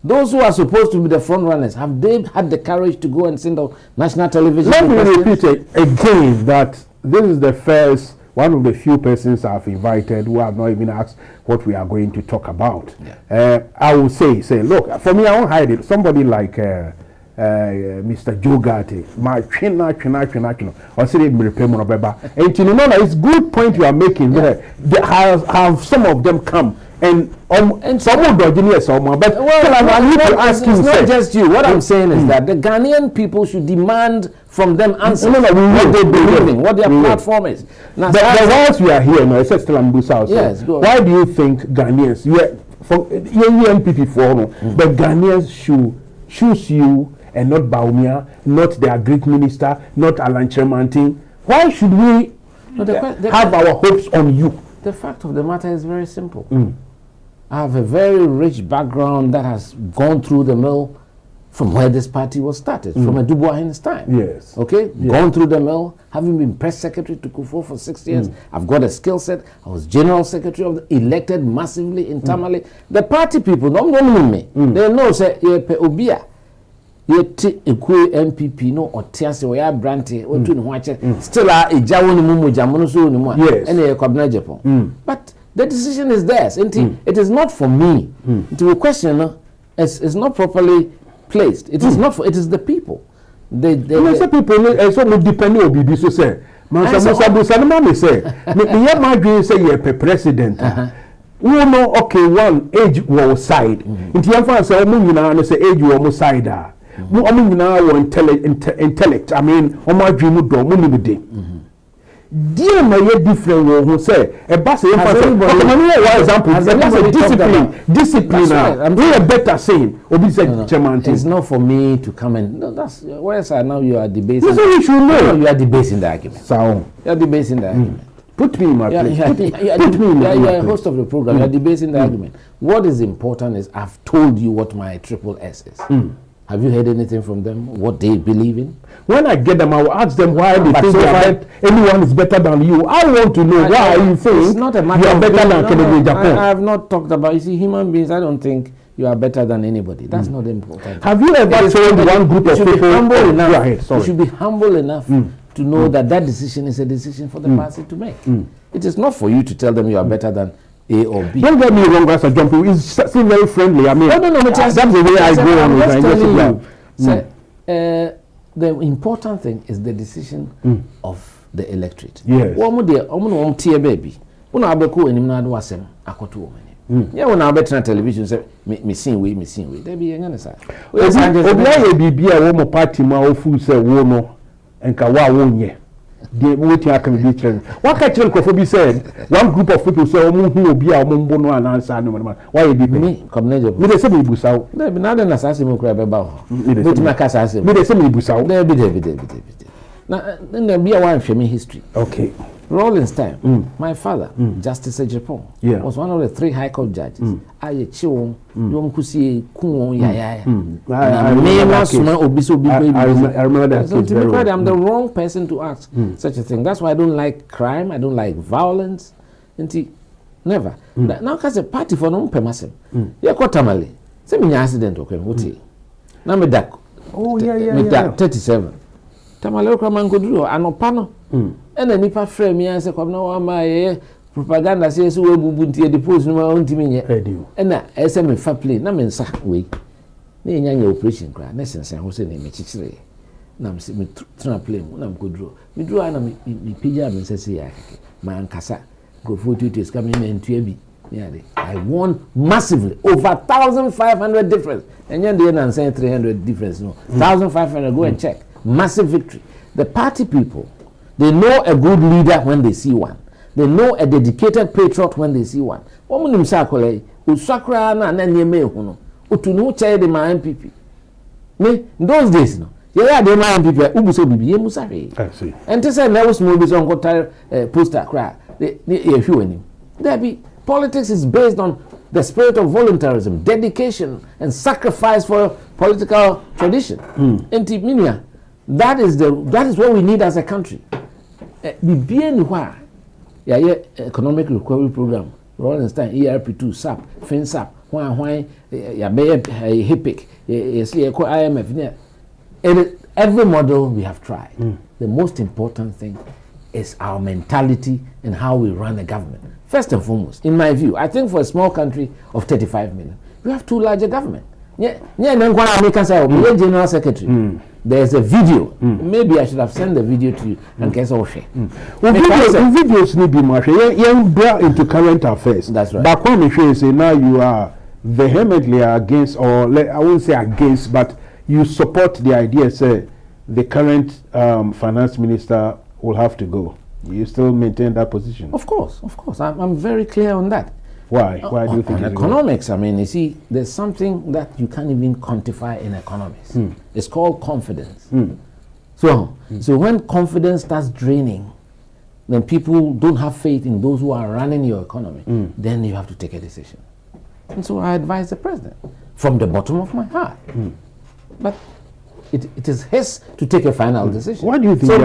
Those who are supposed to be the front runners, have they had the courage to go and send out national television? Let me repeat it again that this is the first, one of the few persons I've invited who have not even asked what we are going to talk about. I will say, look, for me, I won't hide it. Somebody like Mr. Jogate, my china, or say and you know, it's good point you are making. Have some of them come and some of the someone, but I need to ask you. It's not just you. What I'm saying is that the Ghanaian people should demand from them answers what they believe in, what their platform is. Now, whilst we are here, no, it's still Musa. Yes, go on. Why do you think Ghanaians, from NPP form, but Ghanaians should choose you and not Baumia, not their Greek minister, not Alan Chermantin? Why should we have our hopes on you? The fact of the matter is very simple. I have a very rich background that has gone through the mill from where this party was started, from a Dubois time. Yes. Okay? Yeah. Gone through the mill, having been press secretary to Kufuor for 6 years. I've got a skill set. I was general secretary of the, elected massively in Tamale. The party people don't know me. They know, say, Obia. Yet ekwe MPP no otiase we ya brante otu ne ho ache still a ejawo ni mumu jamono so ni mu ene Kwabena Agyepong. But the decision is theirs. It is not for me. The question is not properly placed. It is not for, it is the people. The people so no depend on obi so say Mansa Musa no ma me say me ya ma dwen say ye president. We know okay one age wo side. Nti yan fa say omo nyina no say age wo side omo nyina wo intellect. I mean omo adwemu do omo ni bide. Dear my different wo who say a bass for example discipline we are better saying obi said chairman. It's not for me to come and no, that's where sir now you are debating. You should know. You are debating the argument. So you are debating the argument. Put me in my place. You are a host of the program. You are debating the argument. What is important is I've told you what my triple S is. Have you heard anything from them? What they believe in? When I get them, I will ask them why they think that anyone is better than you. I want to know why you think it's not a matter you are better than Kennedy Agyepong. I have not talked about, you see, human beings, I don't think you are better than anybody. That's not important. Have you ever told one group of people? You should be humble enough to know that that decision is a decision for the party to make. It is not for you to tell them you are better than A or B. Don't get me wrong, as a jumper, it's still very friendly. I mean, that's the way I go on with it. The important thing is the decision of the electorate. Yes. Baby. When I be cool and him not was him, I got to woman. Yeah, when I bet on television, say me seen way. There be a side. Obi be a woman party ma ofu say wono enka wa wonye. The waiting I can be training. What can Kofobi said? One group of people say, "Omo hu obi a omo mbono and answer no man." Why you did me? Kwabena Agyepong. Me dey say me busaw. There be nada na sase mo kura be ba ho. Me dey say me busaw. There be. Na there be a one for me history. Okay. Rollins time. My father, Justice Agyepong, was one of the 3 High Court judges. Aye chiwon, yom kusi kuwon yaya. I remember that. So typically, I'm the wrong person to ask such a thing. That's why I don't like crime. I don't like violence. Never. Now, because a party for no permission. Yeah, quite tamale. Say me accident okay. What? Now me dak. Oh yeah. Me dak 37. Tamale okra man go do anopano. And then nipa frame me and say Kwabena wa ma propaganda say so we bubu ntie depose no ma ontimi nye. And na ese me fa play na me nsa we. Na enya operation kra na sense ho say na me chichire. Na me try play mu na me go draw. Me draw na me pija me say ya keke. Ma ankasa go for tutus come me ntua bi. I won massively over 1,500 difference. And then they are saying 300 difference. No, 1,500. Go and check. Massive victory. The party people, they know a good leader when they see one. They know a dedicated patriot when they see one. Omunim sakole usakra na nyeme huno. Utunu chaye de ma MPP. Me those days no. Yeah, they ma MPP ubuso bibi ye Musa re. I see. And to say never small be on go poster cry. They there be politics is based on the spirit of voluntarism, dedication, and sacrifice for political tradition. Minia, that is what we need as a country. Economic recovery program, Rollins time, ERP2, SAP, FinSAP, HIPIC, IMF. Every model we have tried. The most important thing is our mentality and how we run a government. First and foremost, in my view, I think for a small country of 35 million, we have too large a government. General secretary. there's a video. Maybe I should have sent the video to you and guess what? Videos need be much. You brought into current affairs. That's right. But when you say now you are vehemently against, or I won't say against, but you support the idea, say the current finance minister will have to go. You still maintain that position? Of course. I'm very clear on that. Why? Why do you think? On economics, I mean, you see, there's something that you can't even quantify in economics. It's called confidence. So when confidence starts draining, then people don't have faith in those who are running your economy. Then you have to take a decision. And so I advise the president from the bottom of my heart. But it is his to take a final decision. Why do you think? So it's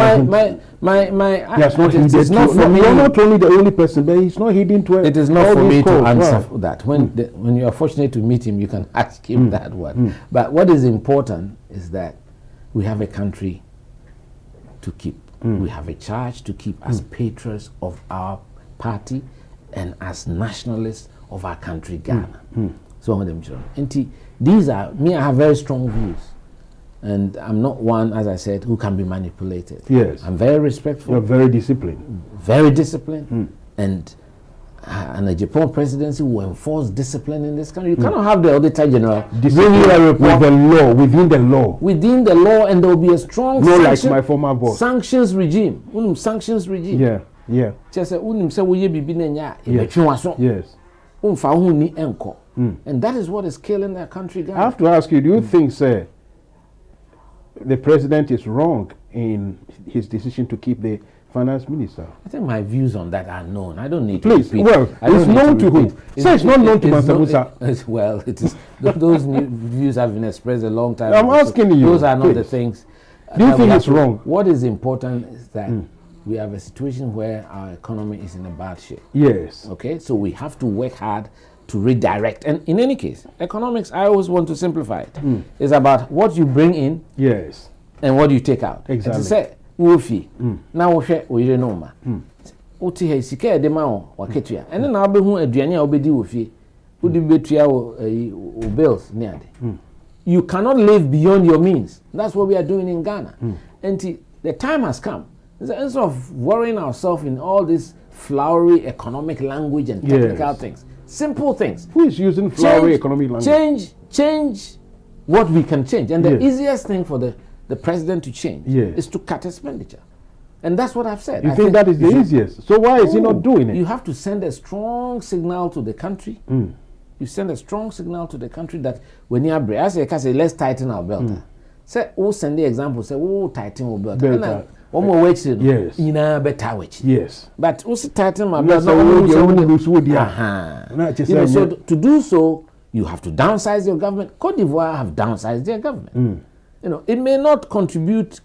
not for me. You're not only the only person, but he's not hidden to it. It is not for me to answer that. When you are fortunate to meet him, you can ask him that one. But what is important is that we have a country to keep. We have a charge to keep as patriots of our party and as nationalists of our country, Ghana. So these are me. I have very strong views. And I'm not one, as I said, who can be manipulated. Yes. I'm very respectful. You're very disciplined. Very disciplined. And an Agyepong presidency will enforce discipline in this country. You cannot have the Auditor General discipline with the law, within the law. Within the law, and there will be a strong like my former boss. Sanctions regime. Sanctions regime. Yeah. Yes. And that is what is killing our country. I have to ask you, do you think, sir, the president is wrong in his decision to keep the finance minister? I think my views on that are known. I don't need to repeat. Well, it's known to who? It's not known to Mansa Musa. Well, it is. Those views have been expressed a long time ago. I'm asking you. Those are not the things. Do you think it's wrong? What is important is that we have a situation where our economy is in a bad shape. Yes. Okay, so we have to work hard to redirect. And in any case, economics, I always want to simplify it. It's about what you bring in, yes, and what you take out. Exactly. It's say, wofi. Now we don't know ma. Oti he sika de ma o waketua. And na be hu aduane a obedi wofi. Odi betua o bills ne ade. You cannot live beyond your means. That's what we are doing in Ghana. And the time has come. Instead of worrying ourselves in all this flowery economic language and technical things. Simple things. Who is using flowery economic language? Change what we can change. And the easiest thing for the president to change is to cut expenditure. And that's what I've said. You think that is the easiest? So why is he not doing it? You have to send a strong signal to the country. You send a strong signal to the country that when you are I say, let's tighten our belt. Say, send the example, say, tighten our belt. One more wage, yes. In a better wage. Yes. But also tighten my belt. So to do so, you have to downsize your government. Cote d'Ivoire have downsized their government. It may not contribute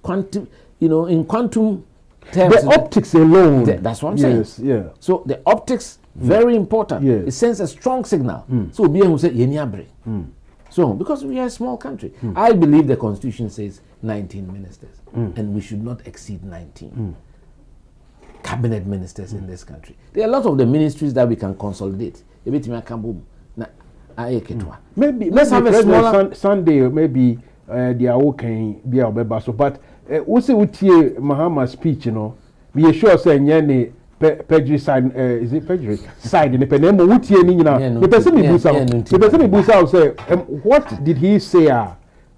in quantum terms. The optics alone. That's what I'm saying. Yes, yeah. So the optics, very important. Yes. It sends a strong signal. So be able to say, so, because we are a small country, I believe the Constitution says 19 ministers, and we should not exceed 19 cabinet ministers in this country. There are a lot of the ministries that we can consolidate. Maybe let's have a smaller Sunday. Maybe they are okay. Be our baby. But we say we hear Mahama's speech. We are sure saying perjury side, is it perjury side in the penemo? What ye the person say, what did he say?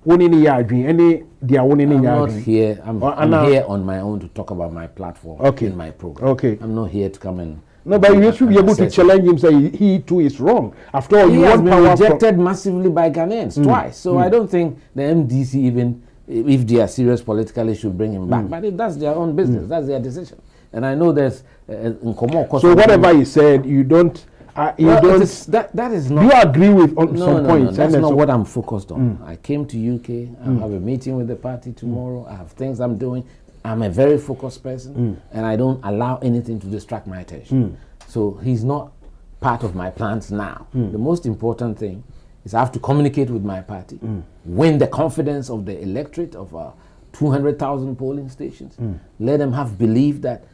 One in the any dia one in the I'm not here. I'm here on my own to talk about my platform in my program. Okay. I'm not here to come and. No, but you should be able to challenge him. Say he too is wrong. After all, he has been rejected massively by Ghanaians twice. So I don't think the MDC even, if they are serious politically, should bring him back. But that's their own business. That's their decision. And I know there's so whatever he said, you don't. That is not. You agree with on some points. That's not what I'm focused on. I came to UK. I have a meeting with the party tomorrow. I have things I'm doing. I'm a very focused person, and I don't allow anything to distract my attention. So he's not part of my plans now. The most important thing is I have to communicate with my party, win the confidence of the electorate of our 200,000 polling stations. Let them have belief that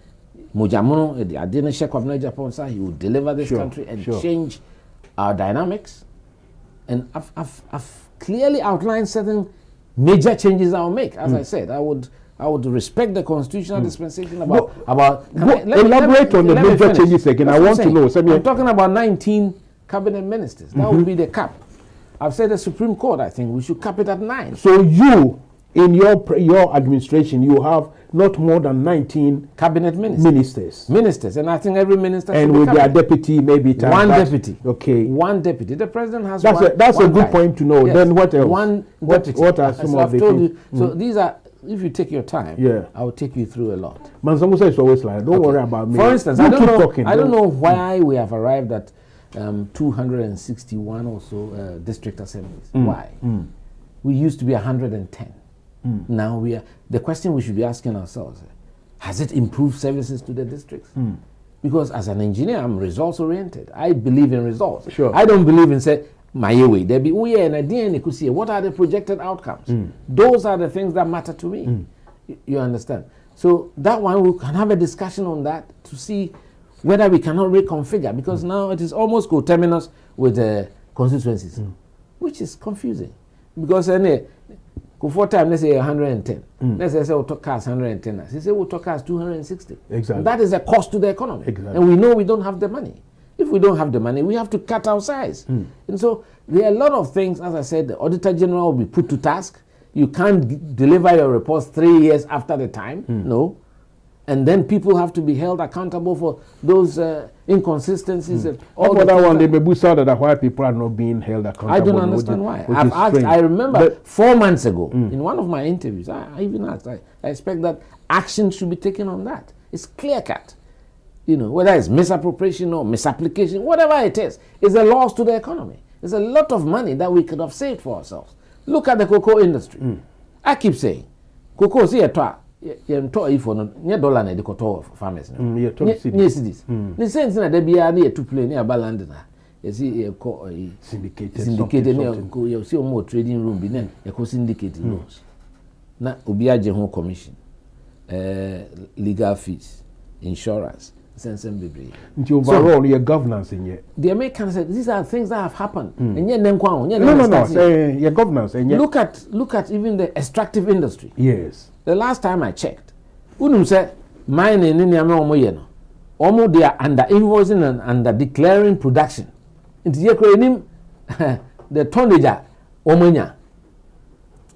Mojamono, I didn't check Kwabena Agyei Agyepomg, he will deliver this country and change our dynamics. And I've clearly outlined certain major changes I'll make. As I said, I would respect the constitutional dispensation about elaborate on the major changes again. I want to know. I'm talking about 19 cabinet ministers. That would be the cap. I've said the Supreme Court, I think we should cap it at 9. So you, in your administration, you have not more than 19 cabinet ministers. Ministers, and I think every minister and with their deputy, maybe one deputy. Okay, one deputy. The president has that's one. That's one a good guy. point to know. Yes. Then what else? One deputy. What are some of the things? So these are. If you take your time, I will take you through a lot. Mansa Musa is always like, don't worry about me. For instance, I don't know why we have arrived at 261 or so district assemblies. Why? We used to be 110. Now we are. The question we should be asking ourselves: has it improved services to the districts? Because as an engineer, I'm results oriented. I believe in results. Sure. I don't believe in say my way. There be what are the projected outcomes? Those are the things that matter to me. You understand? So that one we can have a discussion on that to see whether we cannot reconfigure, because now it is almost coterminous with the constituencies, which is confusing. Because for time, let's say 110. Let's say we'll talk cars 110. They say we'll talk cars 260. Exactly. That is a cost to the economy. Exactly. And we know we don't have the money. If we don't have the money, we have to cut our size. And so there are a lot of things, as I said, the Auditor General will be put to task. You can't deliver your reports 3 years after the time. No. And then people have to be held accountable for those inconsistencies. And all that one, they may boost out that why people are not being held accountable. I don't understand why. I've asked, I remember 4 months ago, in one of my interviews, I even asked, I expect that action should be taken on that. It's clear cut. You know, whether it's misappropriation or misapplication, whatever it is, it's a loss to the economy. There's a lot of money that we could have saved for ourselves. Look at the cocoa industry. I keep saying, cocoa, see a toy. You talk for no dollar na the cocoa farmers. You talk cities. The same thing that they be near to play near Balandina. You see a syndicated you see more trading room be then you syndicated loans. Na obi agye ho commission. Legal fees, insurance. Into overall your governance in yet. The Americans said these are things that have happened. And yet no, your governance and yet. Look at even the extractive industry. Yes. The last time I checked, Unum said mine in India almost they are under invoicing and under declaring production. Into the tonnage omonya.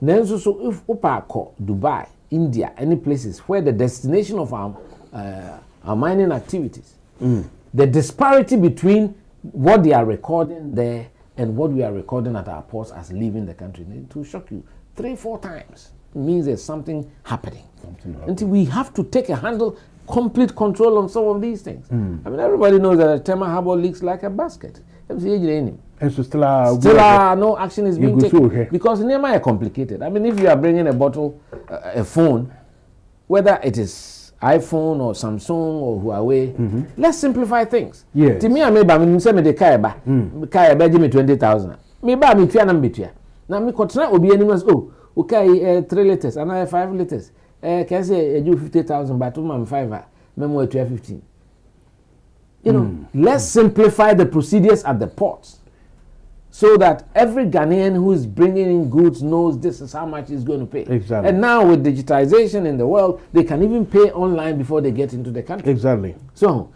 Then so if Upako, Dubai, India, any places where the destination of our mining activities, the disparity between what they are recording there and what we are recording at our ports as leaving the country, it will shock you 3-4 times. It means there's something happening. Until we have to take complete control on some of these things. I mean, everybody knows that a Tema Harbour leaks like a basket. And so still no action is being taken because Nema are complicated. I mean, if you are bringing a bottle, a phone, whether it is iPhone or Samsung or Huawei, let's simplify things. Yes. To me, I may say me the kaya give me 20,000. Me ba me tia na me tia. Na me kotra obi anim as okay 3 liters and I 5 liters. Can say you 50,000 but to man 5 memo 15. You know, let's simplify the procedures at the ports so that every Ghanaian who is bringing in goods knows this is how much he's going to pay. Exactly. And now with digitization in the world, they can even pay online before they get into the country. Exactly. So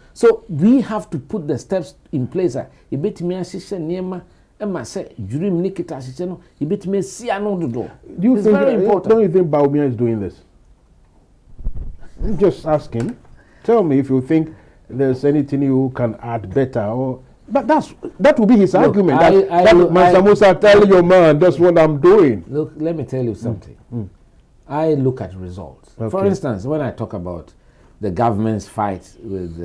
we have to put the steps in place. Do you think don't you think Baumia is doing this? I'm just asking. Tell me if you think there's anything you can add better or. But that will be his argument. Mansa Musa tell your man that's what I'm doing. Look, let me tell you something. I look at results. Okay. For instance, when I talk about the government's fight with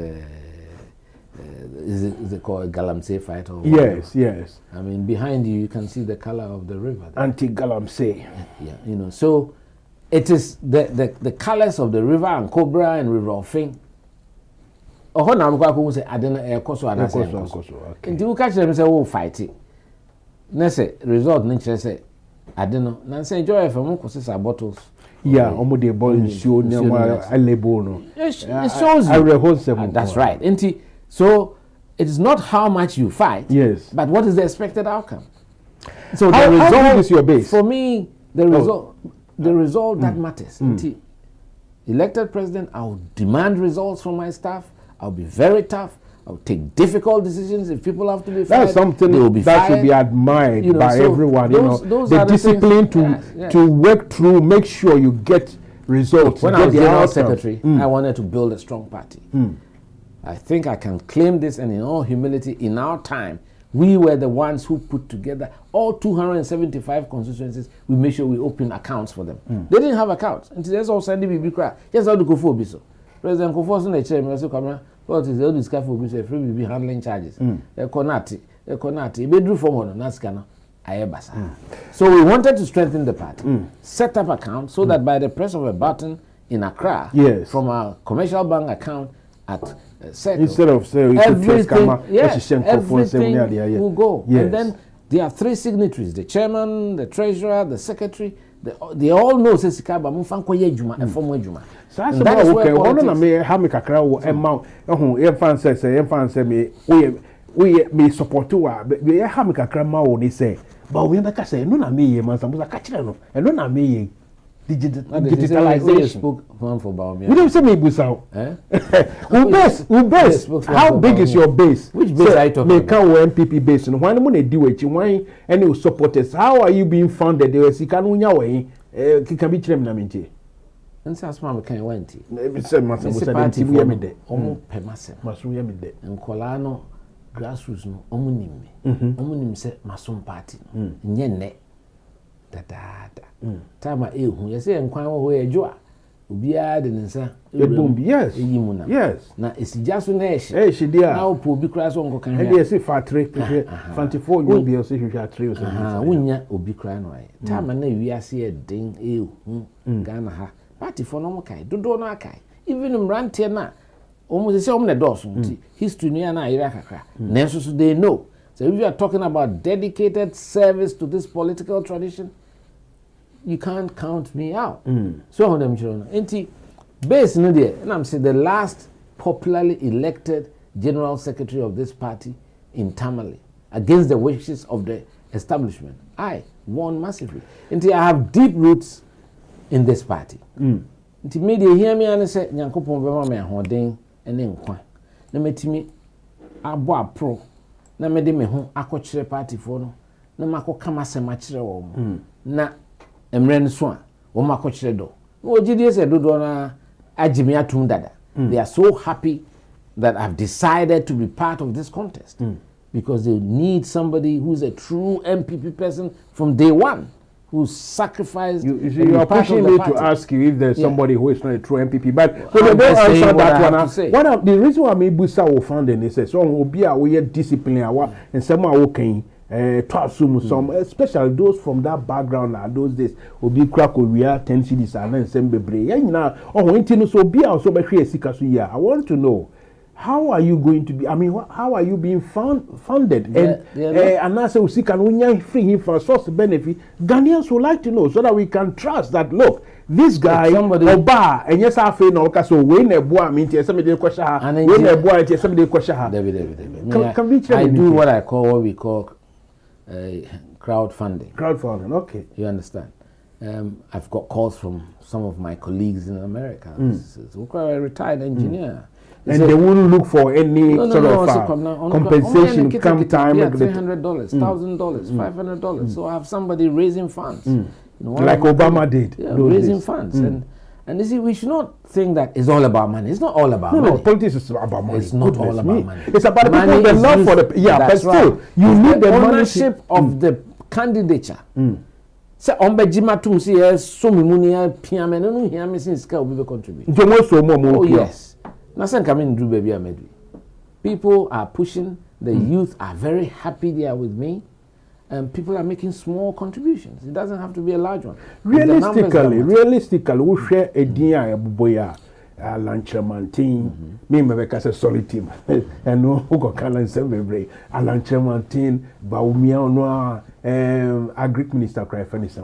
is it called Galamsey fight or whatever? Yes. I mean, behind you can see the color of the river. Anti-Galamsey. Yeah, you know. So it is the colors of the river and Cobra and River of Fing. Oh, now I'm say I don't know. Okay. Until you catch them say, "Oh, fight it." Next result, nature say, "I don't know." Now say, "Enjoy if I'm going to bottles." Yeah, almost the ball is show a label. No, it shows you. That's right. So it is not how much you fight. Yes. But what is the expected outcome? So the result is your base. For me, The result that matters. Elected president, I'll demand results from my staff. I'll be very tough. I'll take difficult decisions if people have to be fired. That's something that should be admired by everyone. Those the discipline to work through, make sure you get results. When I was general secretary, I wanted to build a strong party. I think I can claim this, and in all humility, in our time, we were the ones who put together all 275 constituencies. We made sure we opened accounts for them. They didn't have accounts. And there's also the BB cry. Just how to go for Biso. President Kofo's in the chair, Mr. Camera, what is the old discovery for Biso, free BB handling charges. A Konati, bedroom for one, Naskana, Ayabasa. So we wanted to strengthen the party, set up accounts so that by the press of a button in Accra, from a commercial bank account at Circle, instead of saying everything will go. And then there are 3 signatories: the chairman, the treasurer, the secretary. They all know say Sikaba Mufanko Yejuma and Fomo Juma. So that's okay. One of me how me kakra wo amount fan say me support to we how me kakra ma wo ni say but we na ka say no na me ye Mansa Musa ka kire no e no na me ye digitalization. We don't say me Busa. Who base? How big is your base? Which base are you talking about? MPP base. No, why no do it? Why any supporters? How are you being funded? There is Ikanunya way. Can be chilling na minti. And so as mama can went. Maybe say Mansa Musa party we me de. Omo pemase. Masu we me de. Nkola no grassroots no omo nim. Omo nim say masum party. Nye ne. Dada. Tama ehu yese enkwan wo edwo obiara de nsa yes eyimuna yes na esijaso na ehye dia na opo obi kra so nko kan ya e dey factory 24 you be also hwehwa 3 so wunya obi kra no aye tama na wiase e den ehu Ghana ha party for no kai dodo no akai even mrante na omo se omo na doso nti history no ya na ayira kakra na so they know. So if you are talking about dedicated service to this political tradition, you can't count me out. So on them children. Base no there, and I'm saying the last popularly elected general secretary of this party in Tamale against the wishes of the establishment. I won massively. I have deep roots in this party. Media hear me and say, Nyankopon bema me ahoden ene nkwa. Na metimi abo pro. Na mede me ho akɔkyerɛ party fo no na makɔ kama sɛ makyerɛ wo mo na emre nso a wo makɔkyerɛ do no ogidie sɛ dodo na agyimi atum dada. They are so happy that I've decided to be part of this contest because they need somebody who's a true MPP person from day one, who sacrificed. You are pushing me to ask you if there's somebody who is not a true MPP, but so they don't answer that one. The reason why me Busa will found in is so obi a we discipline and some are okay. Some especially those from that background and those days obi crack we are 10 cities and some bebre. Yeah, now so be also be sika so yeah. I want to know, how are you going to be? I mean, how are you being funded? And I say, we can free him for source benefit. Ghanaians would like to know so that we can trust that. Look, this guy, Oba, and yes, I feel no. So when a boy, I mean, somebody question her. When a boy, somebody question her. I do what I call what we call crowdfunding. Crowdfunding, okay. You understand? I've got calls from some of my colleagues in America. A retired engineer. And they wouldn't look for any sort of compensation come time. $300, $1,000, $500. So I have somebody raising funds. Like Obama did. Yeah, raising funds. And you see, we should not think that it's all about money. It's not all about money. No, politics is about money. It's not all about money. It's about the people, the love for the... Yeah, but still, you need the ownership of the candidature. Say ombejima tum si so mimunia piame no hia me sin ska obi be contribute. Oh yes. People are pushing, the youth are very happy they are with me, and people are making small contributions. It doesn't have to be a large one. Realistically, we share a dia boya Lanchamantin, me make a solid team, and no who got calling Sembre, Lanchamantin, Baumia Noir, Agric Minister Cry Furnish, I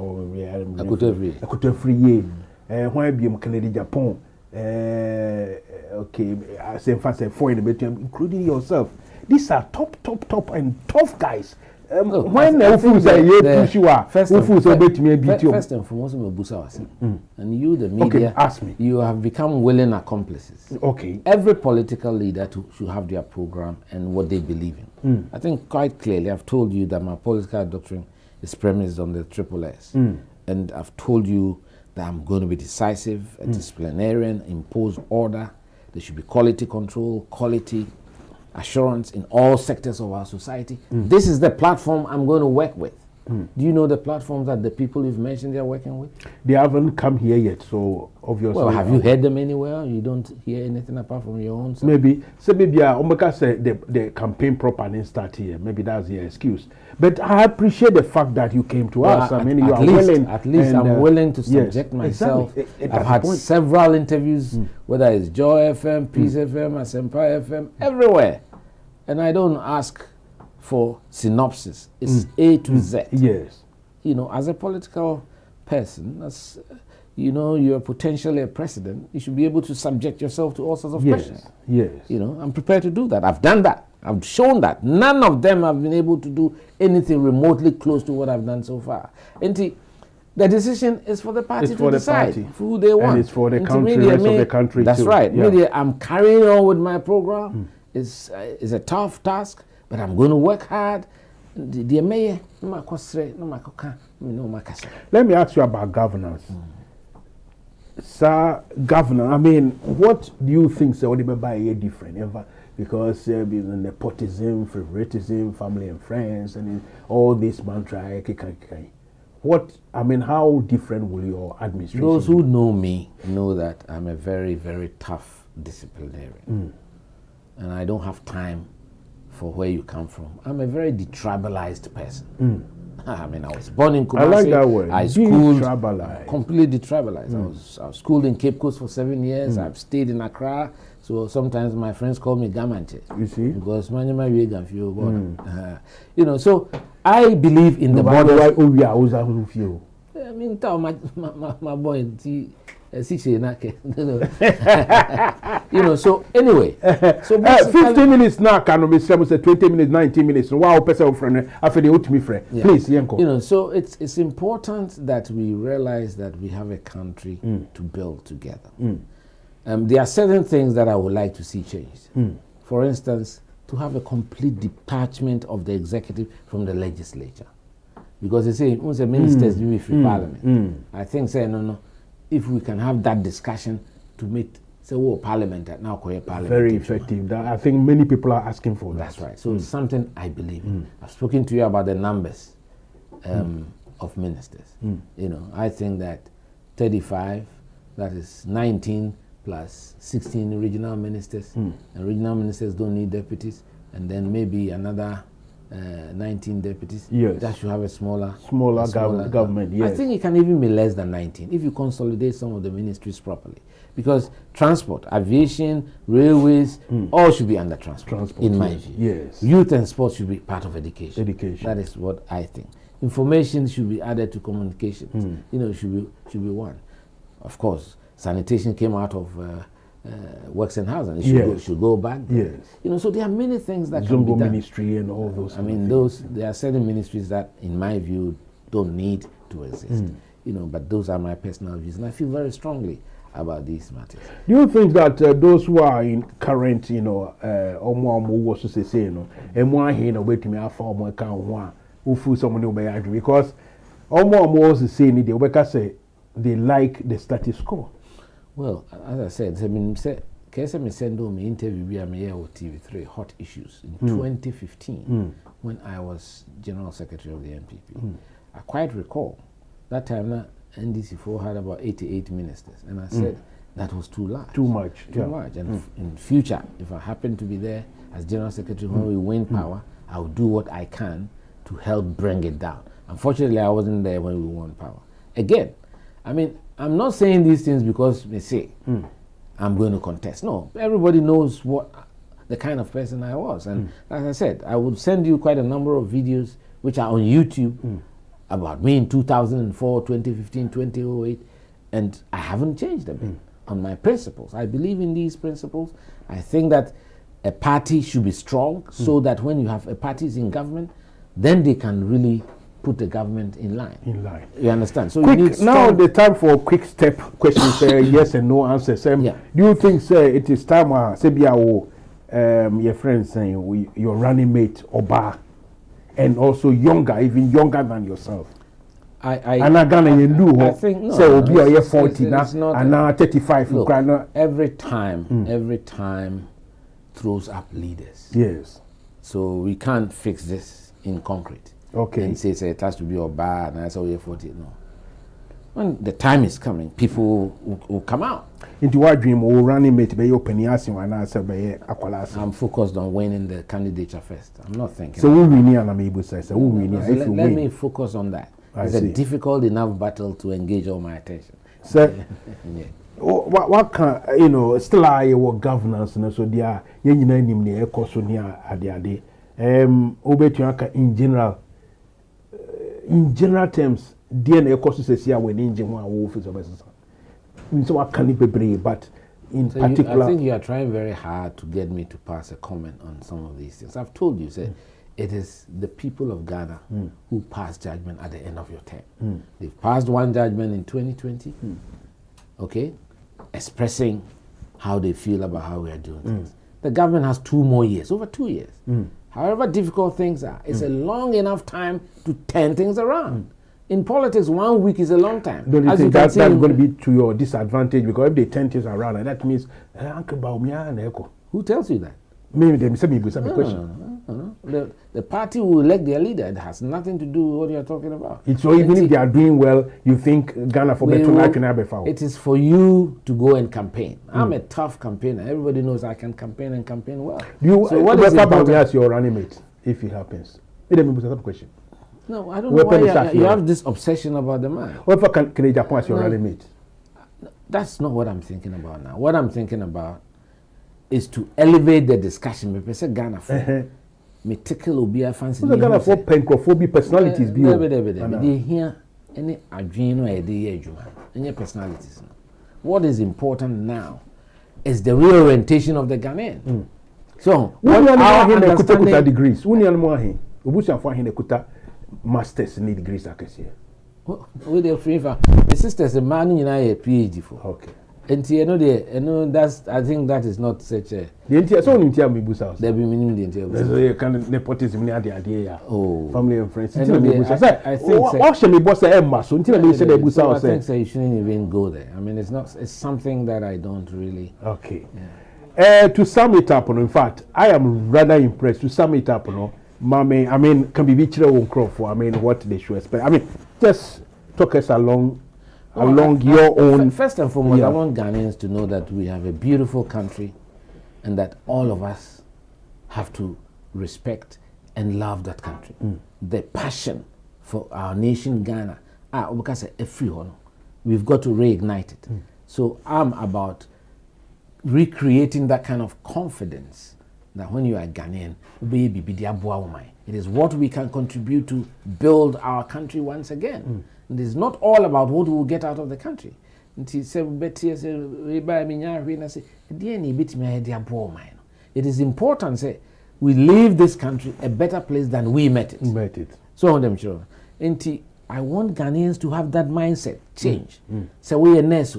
could have free year, and why be Canadian Japon. Okay, I say fast and four in the between, including yourself. These are top and tough guys. when Ufu say first and foremost, and you, the media, ask me. You have become willing accomplices. Okay. Every political leader should have their program and what they believe in. I think quite clearly, I've told you that my political doctrine is premised on the triple S. And I've told you that I'm going to be decisive, a disciplinarian, impose order. There should be quality control, quality assurance in all sectors of our society. This is the platform I'm going to work with. Do you know the platforms that the people you've mentioned they're working with? They haven't come here yet, so obviously. Well, have you heard them anywhere? You don't hear anything apart from your own self? Maybe. So maybe Omeka said the campaign proper didn't start here. Maybe that's the excuse. But I appreciate the fact that you came to us. I mean, you are willing. At least I'm willing to subject myself. Exactly. I've had several interviews, whether it's Joy FM, Peace FM, Asempa FM, everywhere. And I don't ask for synopsis. It's A to Z. Yes. You know, as a political person, as you know, you're potentially a president, you should be able to subject yourself to all sorts of questions. Yes. You know, I'm prepared to do that. I've done that. I've shown that. None of them have been able to do anything remotely close to what I've done so far. And the decision is for the party to decide who they want. And it's for the country, rest of the country that's too. Right. Yeah. Media, I'm carrying on with my program. It's a tough task, but I'm going to work hard. Let me ask you about governance. Sir, governor, I mean, what do you think is different? Ever? Because nepotism, favoritism, family and friends, and all this mantra. What, I mean, how different will your administration be? Those who know me know that I'm a very, very tough disciplinarian. And I don't have time for where you come from. I'm a very detribalized person. I mean, I was born in Kumasi. I like that word. I schooled completely detribalized. I was schooled in Cape Coast for 7 years. I've stayed in Accra. So sometimes my friends call me Gamanche. You see? Because you know, so I believe in the borders. I mean, my boy, you know, so anyway, so 15 minutes now can be 20 minutes, 19 minutes. Wow, person friend, after the ultimate friend. Please, Yanko. You know, so it's important that we realize that we have a country to build together. There are certain things that I would like to see changed. For instance, to have a complete detachment of the executive from the legislature, because they say once the ministers do free parliament. I think say no. If we can have that discussion to make parliament now parliament very effective. I think many people are asking for that. That's right. So it's something I believe in. I've spoken to you about the numbers of ministers. You know, I think that 35, that is 19 plus 16 regional ministers, and regional ministers don't need deputies, and then maybe another 19 deputies. Yes. That should have a smaller government. Yes. I think it can even be less than 19 if you consolidate some of the ministries properly. Because transport, aviation, railways, all should be under transport in my view. Yes. Youth and sports should be part of education. That is what I think. Information should be added to communications. You know, should be one. Of course, sanitation came out of works and housing. It should go back there. Yes. You know, so there are many things that can be done. Ministry and all those. I mean, there are certain ministries that, in my view, don't need to exist. You know, but those are my personal views, and I feel very strongly about these matters. Do you think that those who are in current, you know, because they like the status quo? Well, as I said, KSM sent me interview with TV3 Hot Issues in 2015 when I was General Secretary of the NPP. I quite recall that time NDC4 had about 88 ministers, and I said that was too large. Too much. And in future, if I happen to be there as General Secretary when we win power, I will do what I can to help bring it down. Unfortunately, I wasn't there when we won power. Again, I mean, I'm not saying these things because they say I'm going to contest. No, everybody knows what the kind of person I was. And as I said, I would send you quite a number of videos which are on YouTube about me in 2004, 2015, 2008, and I haven't changed a bit on my principles. I believe in these principles. I think that a party should be strong so that when you have a party in government, then they can really put the government in line. You understand? So quick, you need now the time for quick step questions, yes and no answers. Do you think, sir, it is time your friends saying your running mate Oba, and also younger, even younger than yourself? I think no. So be a 40 now, and now 35. Look, every time throws up leaders. Yes. So we can't fix this in concrete. Okay. And say it has to be Oba, and I say you're 40. No. When the time is coming, people will come out. Into what dream or running mate be open and answer by I'm focused on winning the candidature first. I'm not thinking. So who win and I'm able to say so who win if you win. Let me focus on that. It's a difficult enough battle to engage all my attention. So what can still are your governance and so they are nim the echo so near ade obetuaka in general terms DNA echo says here when engine one office of business. So what can it be, but in particular I think you are trying very hard to get me to pass a comment on some of these things. I've told you, say it is the people of Ghana who pass judgment at the end of your term. They've passed one judgment in 2020, okay, expressing how they feel about how we are doing things. The government has 2 more years, over 2 years. However difficult things are, it's a long enough time to turn things around. In politics, 1 week is a long time. Don't you think that's going to be to your disadvantage? Because if they turn things around, that means Uncle Baumia and Echo. Who tells you that? Maybe they say maybe some question. No. The party will elect their leader. It has nothing to do with what you are talking about. So even if they are doing well, you think Ghana for better. It is for you to go and campaign. I'm a tough campaigner. Everybody knows I can campaign and campaign well. So what is important? As your running mate, if it happens? Let me ask a question. No, I don't know why you have this obsession about the man. What if can Agyepong as your running mate? That's not what I'm thinking about now. What I'm thinking about is to elevate the discussion. Me say Ghana for me tickle Obia fancy. So Ghana for pencophobia personalities be. They hear any adwino idea ejuma. Any personalities. What is important now is the reorientation of the Ghanaian. So when our kuta degrees, when you are here, Obusia for here kuta masters need degrees akese. With the free for the sisters a man in a PhD for. Okay. And that's I think that is not such a the entire so in Tia Mibusa. There be meaning the entire. There's a kind of nepotism near the idea. Oh, family and friends. I think what shall we boss a Emma? So until they say the I think so you shouldn't even go there. I mean, it's something that I don't really. Okay. Yeah. To sum it up, in fact, I am rather impressed. To sum it up, Mame, I mean, can be Vichira won't for. I mean, what they should expect. I mean, just talk us along your own. First and foremost, I want Ghanaians to know that we have a beautiful country and that all of us have to respect and love that country. The passion for our nation, Ghana, because we've got to reignite it. So I'm about recreating that kind of confidence that when you are Ghanaian, it is what we can contribute to build our country once again. It is not all about what we will get out of the country. It is important say we leave this country a better place than we met it. So on them children. I want Ghanaians to have that mindset change. So we a nurse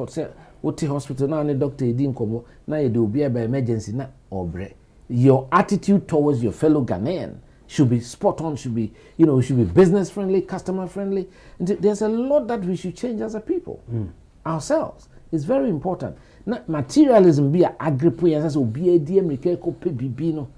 say what hospital now doctor didn't now you do be by emergency na obre. Your attitude towards your fellow Ghanaian should be spot on, should be business friendly, customer friendly. And there's a lot that we should change as a people, ourselves. It's very important. Not materialism be a agripo as be a DM bibino.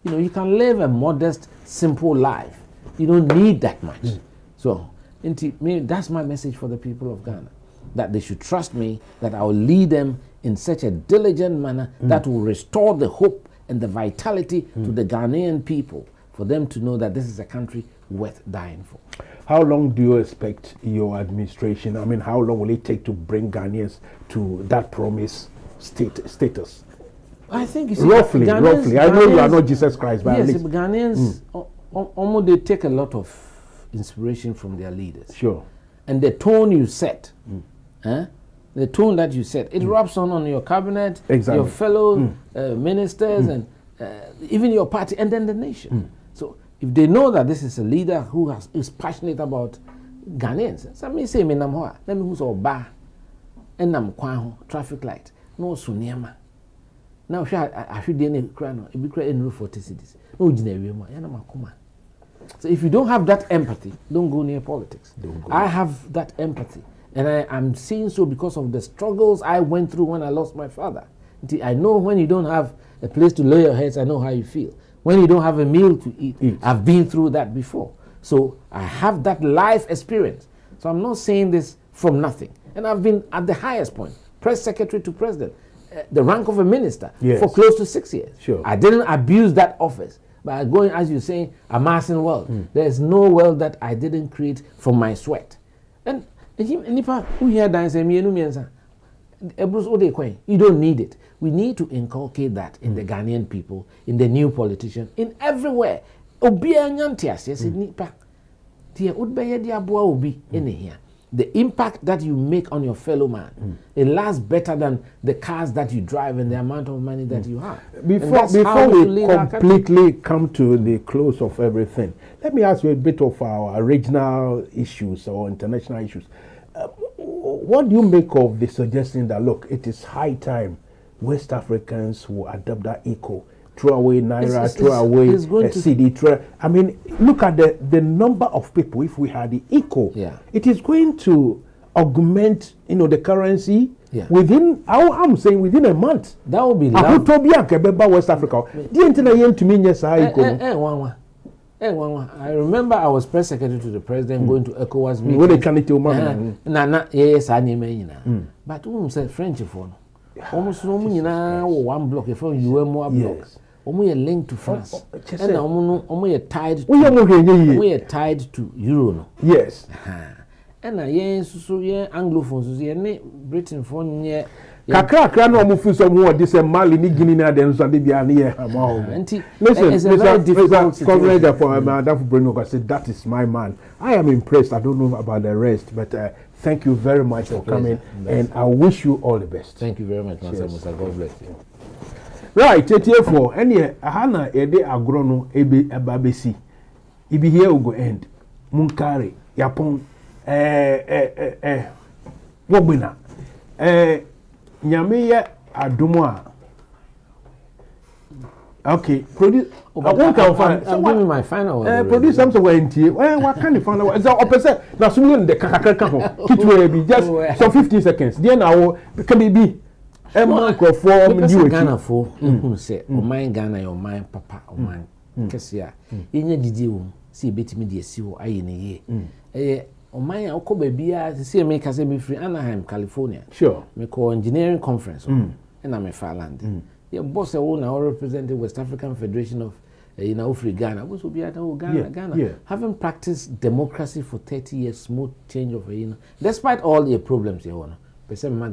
You can live a modest, simple life. You don't need that much. So that's my message for the people of Ghana. That they should trust me, that I will lead them in such a diligent manner that will restore the hope and the vitality to the Ghanaian people, for them to know that this is a country worth dying for. How long do you expect your administration, I mean, how long will it take to bring Ghanaians to that promise status? I think roughly. I know you are not Jesus Christ, but yes, at least. Ghanaians, they take a lot of inspiration from their leaders. Sure. And the tone you set, the tone that you set, it rubs on your cabinet, your fellow ministers, and even your party, and then the nation. So if they know that this is a leader who is passionate about Ghanaians, some may say, let me who's all bar and I'm traffic light, no suniama. Now I should be in a crown, it be creating roof for cities. No generic, so if you don't have that empathy, don't go near politics. I have that empathy, and I'm seeing so because of the struggles I went through when I lost my father. I know when you don't have a place to lay your heads, I know how you feel. When you don't have a meal to eat. I've been through that before. So I have that life experience. So I'm not saying this from nothing. And I've been at the highest point, press secretary to president, the rank of a minister for close to 6 years. Sure. I didn't abuse that office by going, as you say, amassing wealth. There's no wealth that I didn't create from my sweat. And if who here dance you don't need it. We need to inculcate that in the Ghanaian people, in the new politicians, in everywhere. The impact that you make on your fellow man, it lasts better than the cars that you drive and the amount of money that you have. Before we completely come to the close of everything, let me ask you a bit of our regional issues or international issues. What do you make of the suggestion that, look, it is high time West Africans will adopt that eco? Throw away Naira, throw away CD. I mean, look at the number of people. If we had the eco, it is going to augment, the currency within. I'm saying within a month. That would be West Africa. I remember I was press secretary to the president going to ECOWAS meeting. But who said French phone? Almost no one block from UMOA blocks. Omo linked to France. And omo tied to Euro. Yes. And so Anglophones Britain phone kakra no omo fi so mo this Mali ni Guinea na dem so dey bia na here listen, it's a very difficult situation. For Madam Bruno said that is my man. I am impressed. I don't know about the rest, but thank you very much for coming, and I wish you all the best. Thank you very much, Mansa. God bless you. Right, 84. Any ahana ede agro no ebe ababesi. Ibi here will go end. Munkari, Agyepong, Kwabena. Nyame ye adumo. Okay, produce. I'm giving my final. Produce some so entie. What kind of final? Is that opposite? Na sumu de kakaka ho. Kitwe bi just some 15 seconds. Then now can be Ghana for who say, "O my Ghana, your mind, Papa, o man, Kessia." Inya didi wo, see betimi de si wo aye ne ye. O my akọ babia, see me kase me free Anaheim, California. Sure. Me call engineering conference. And I'm a Farland. Your boss now represented West African Federation of free Ghana. What's be at Ghana? Yeah. Having practiced democracy for 30 years, smooth change of despite all the problems you want. For me,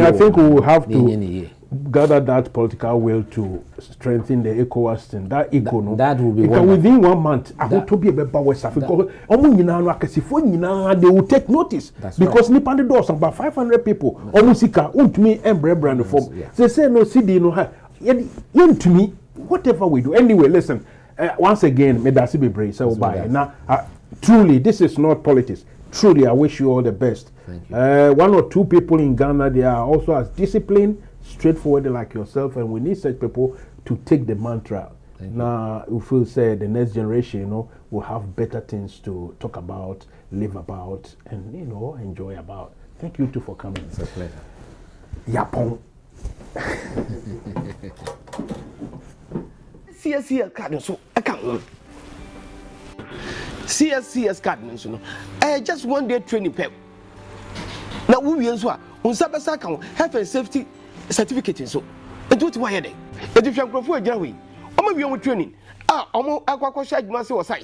I think we will have to gather that political will to strengthen the ECOWAS thing. That economy. That will be within 1 month. I hope to be about West Africa. They will take notice because nipa the doors about 500 people. Omusika untumi embre brand form. They say no CD no ha. To me, whatever we do. Anyway, listen. Once again, may that be brave. So bye. Now, truly, this is not politics. Truly, I wish you all the best. Thank you. 1 or 2 people in Ghana, they are also as disciplined, straightforward like yourself, and we need such people to take the mantra. Now, if we say the next generation, will have better things to talk about, live about, and enjoy about. Thank you too for coming. It's a pleasure. Agyepong. CSCS card so I can't. CSCS card just 1 day training pep. Now we answer on Sabasa account health and safety certificate so. And what why day? And if you are going for a journey, training. Aqua site must site.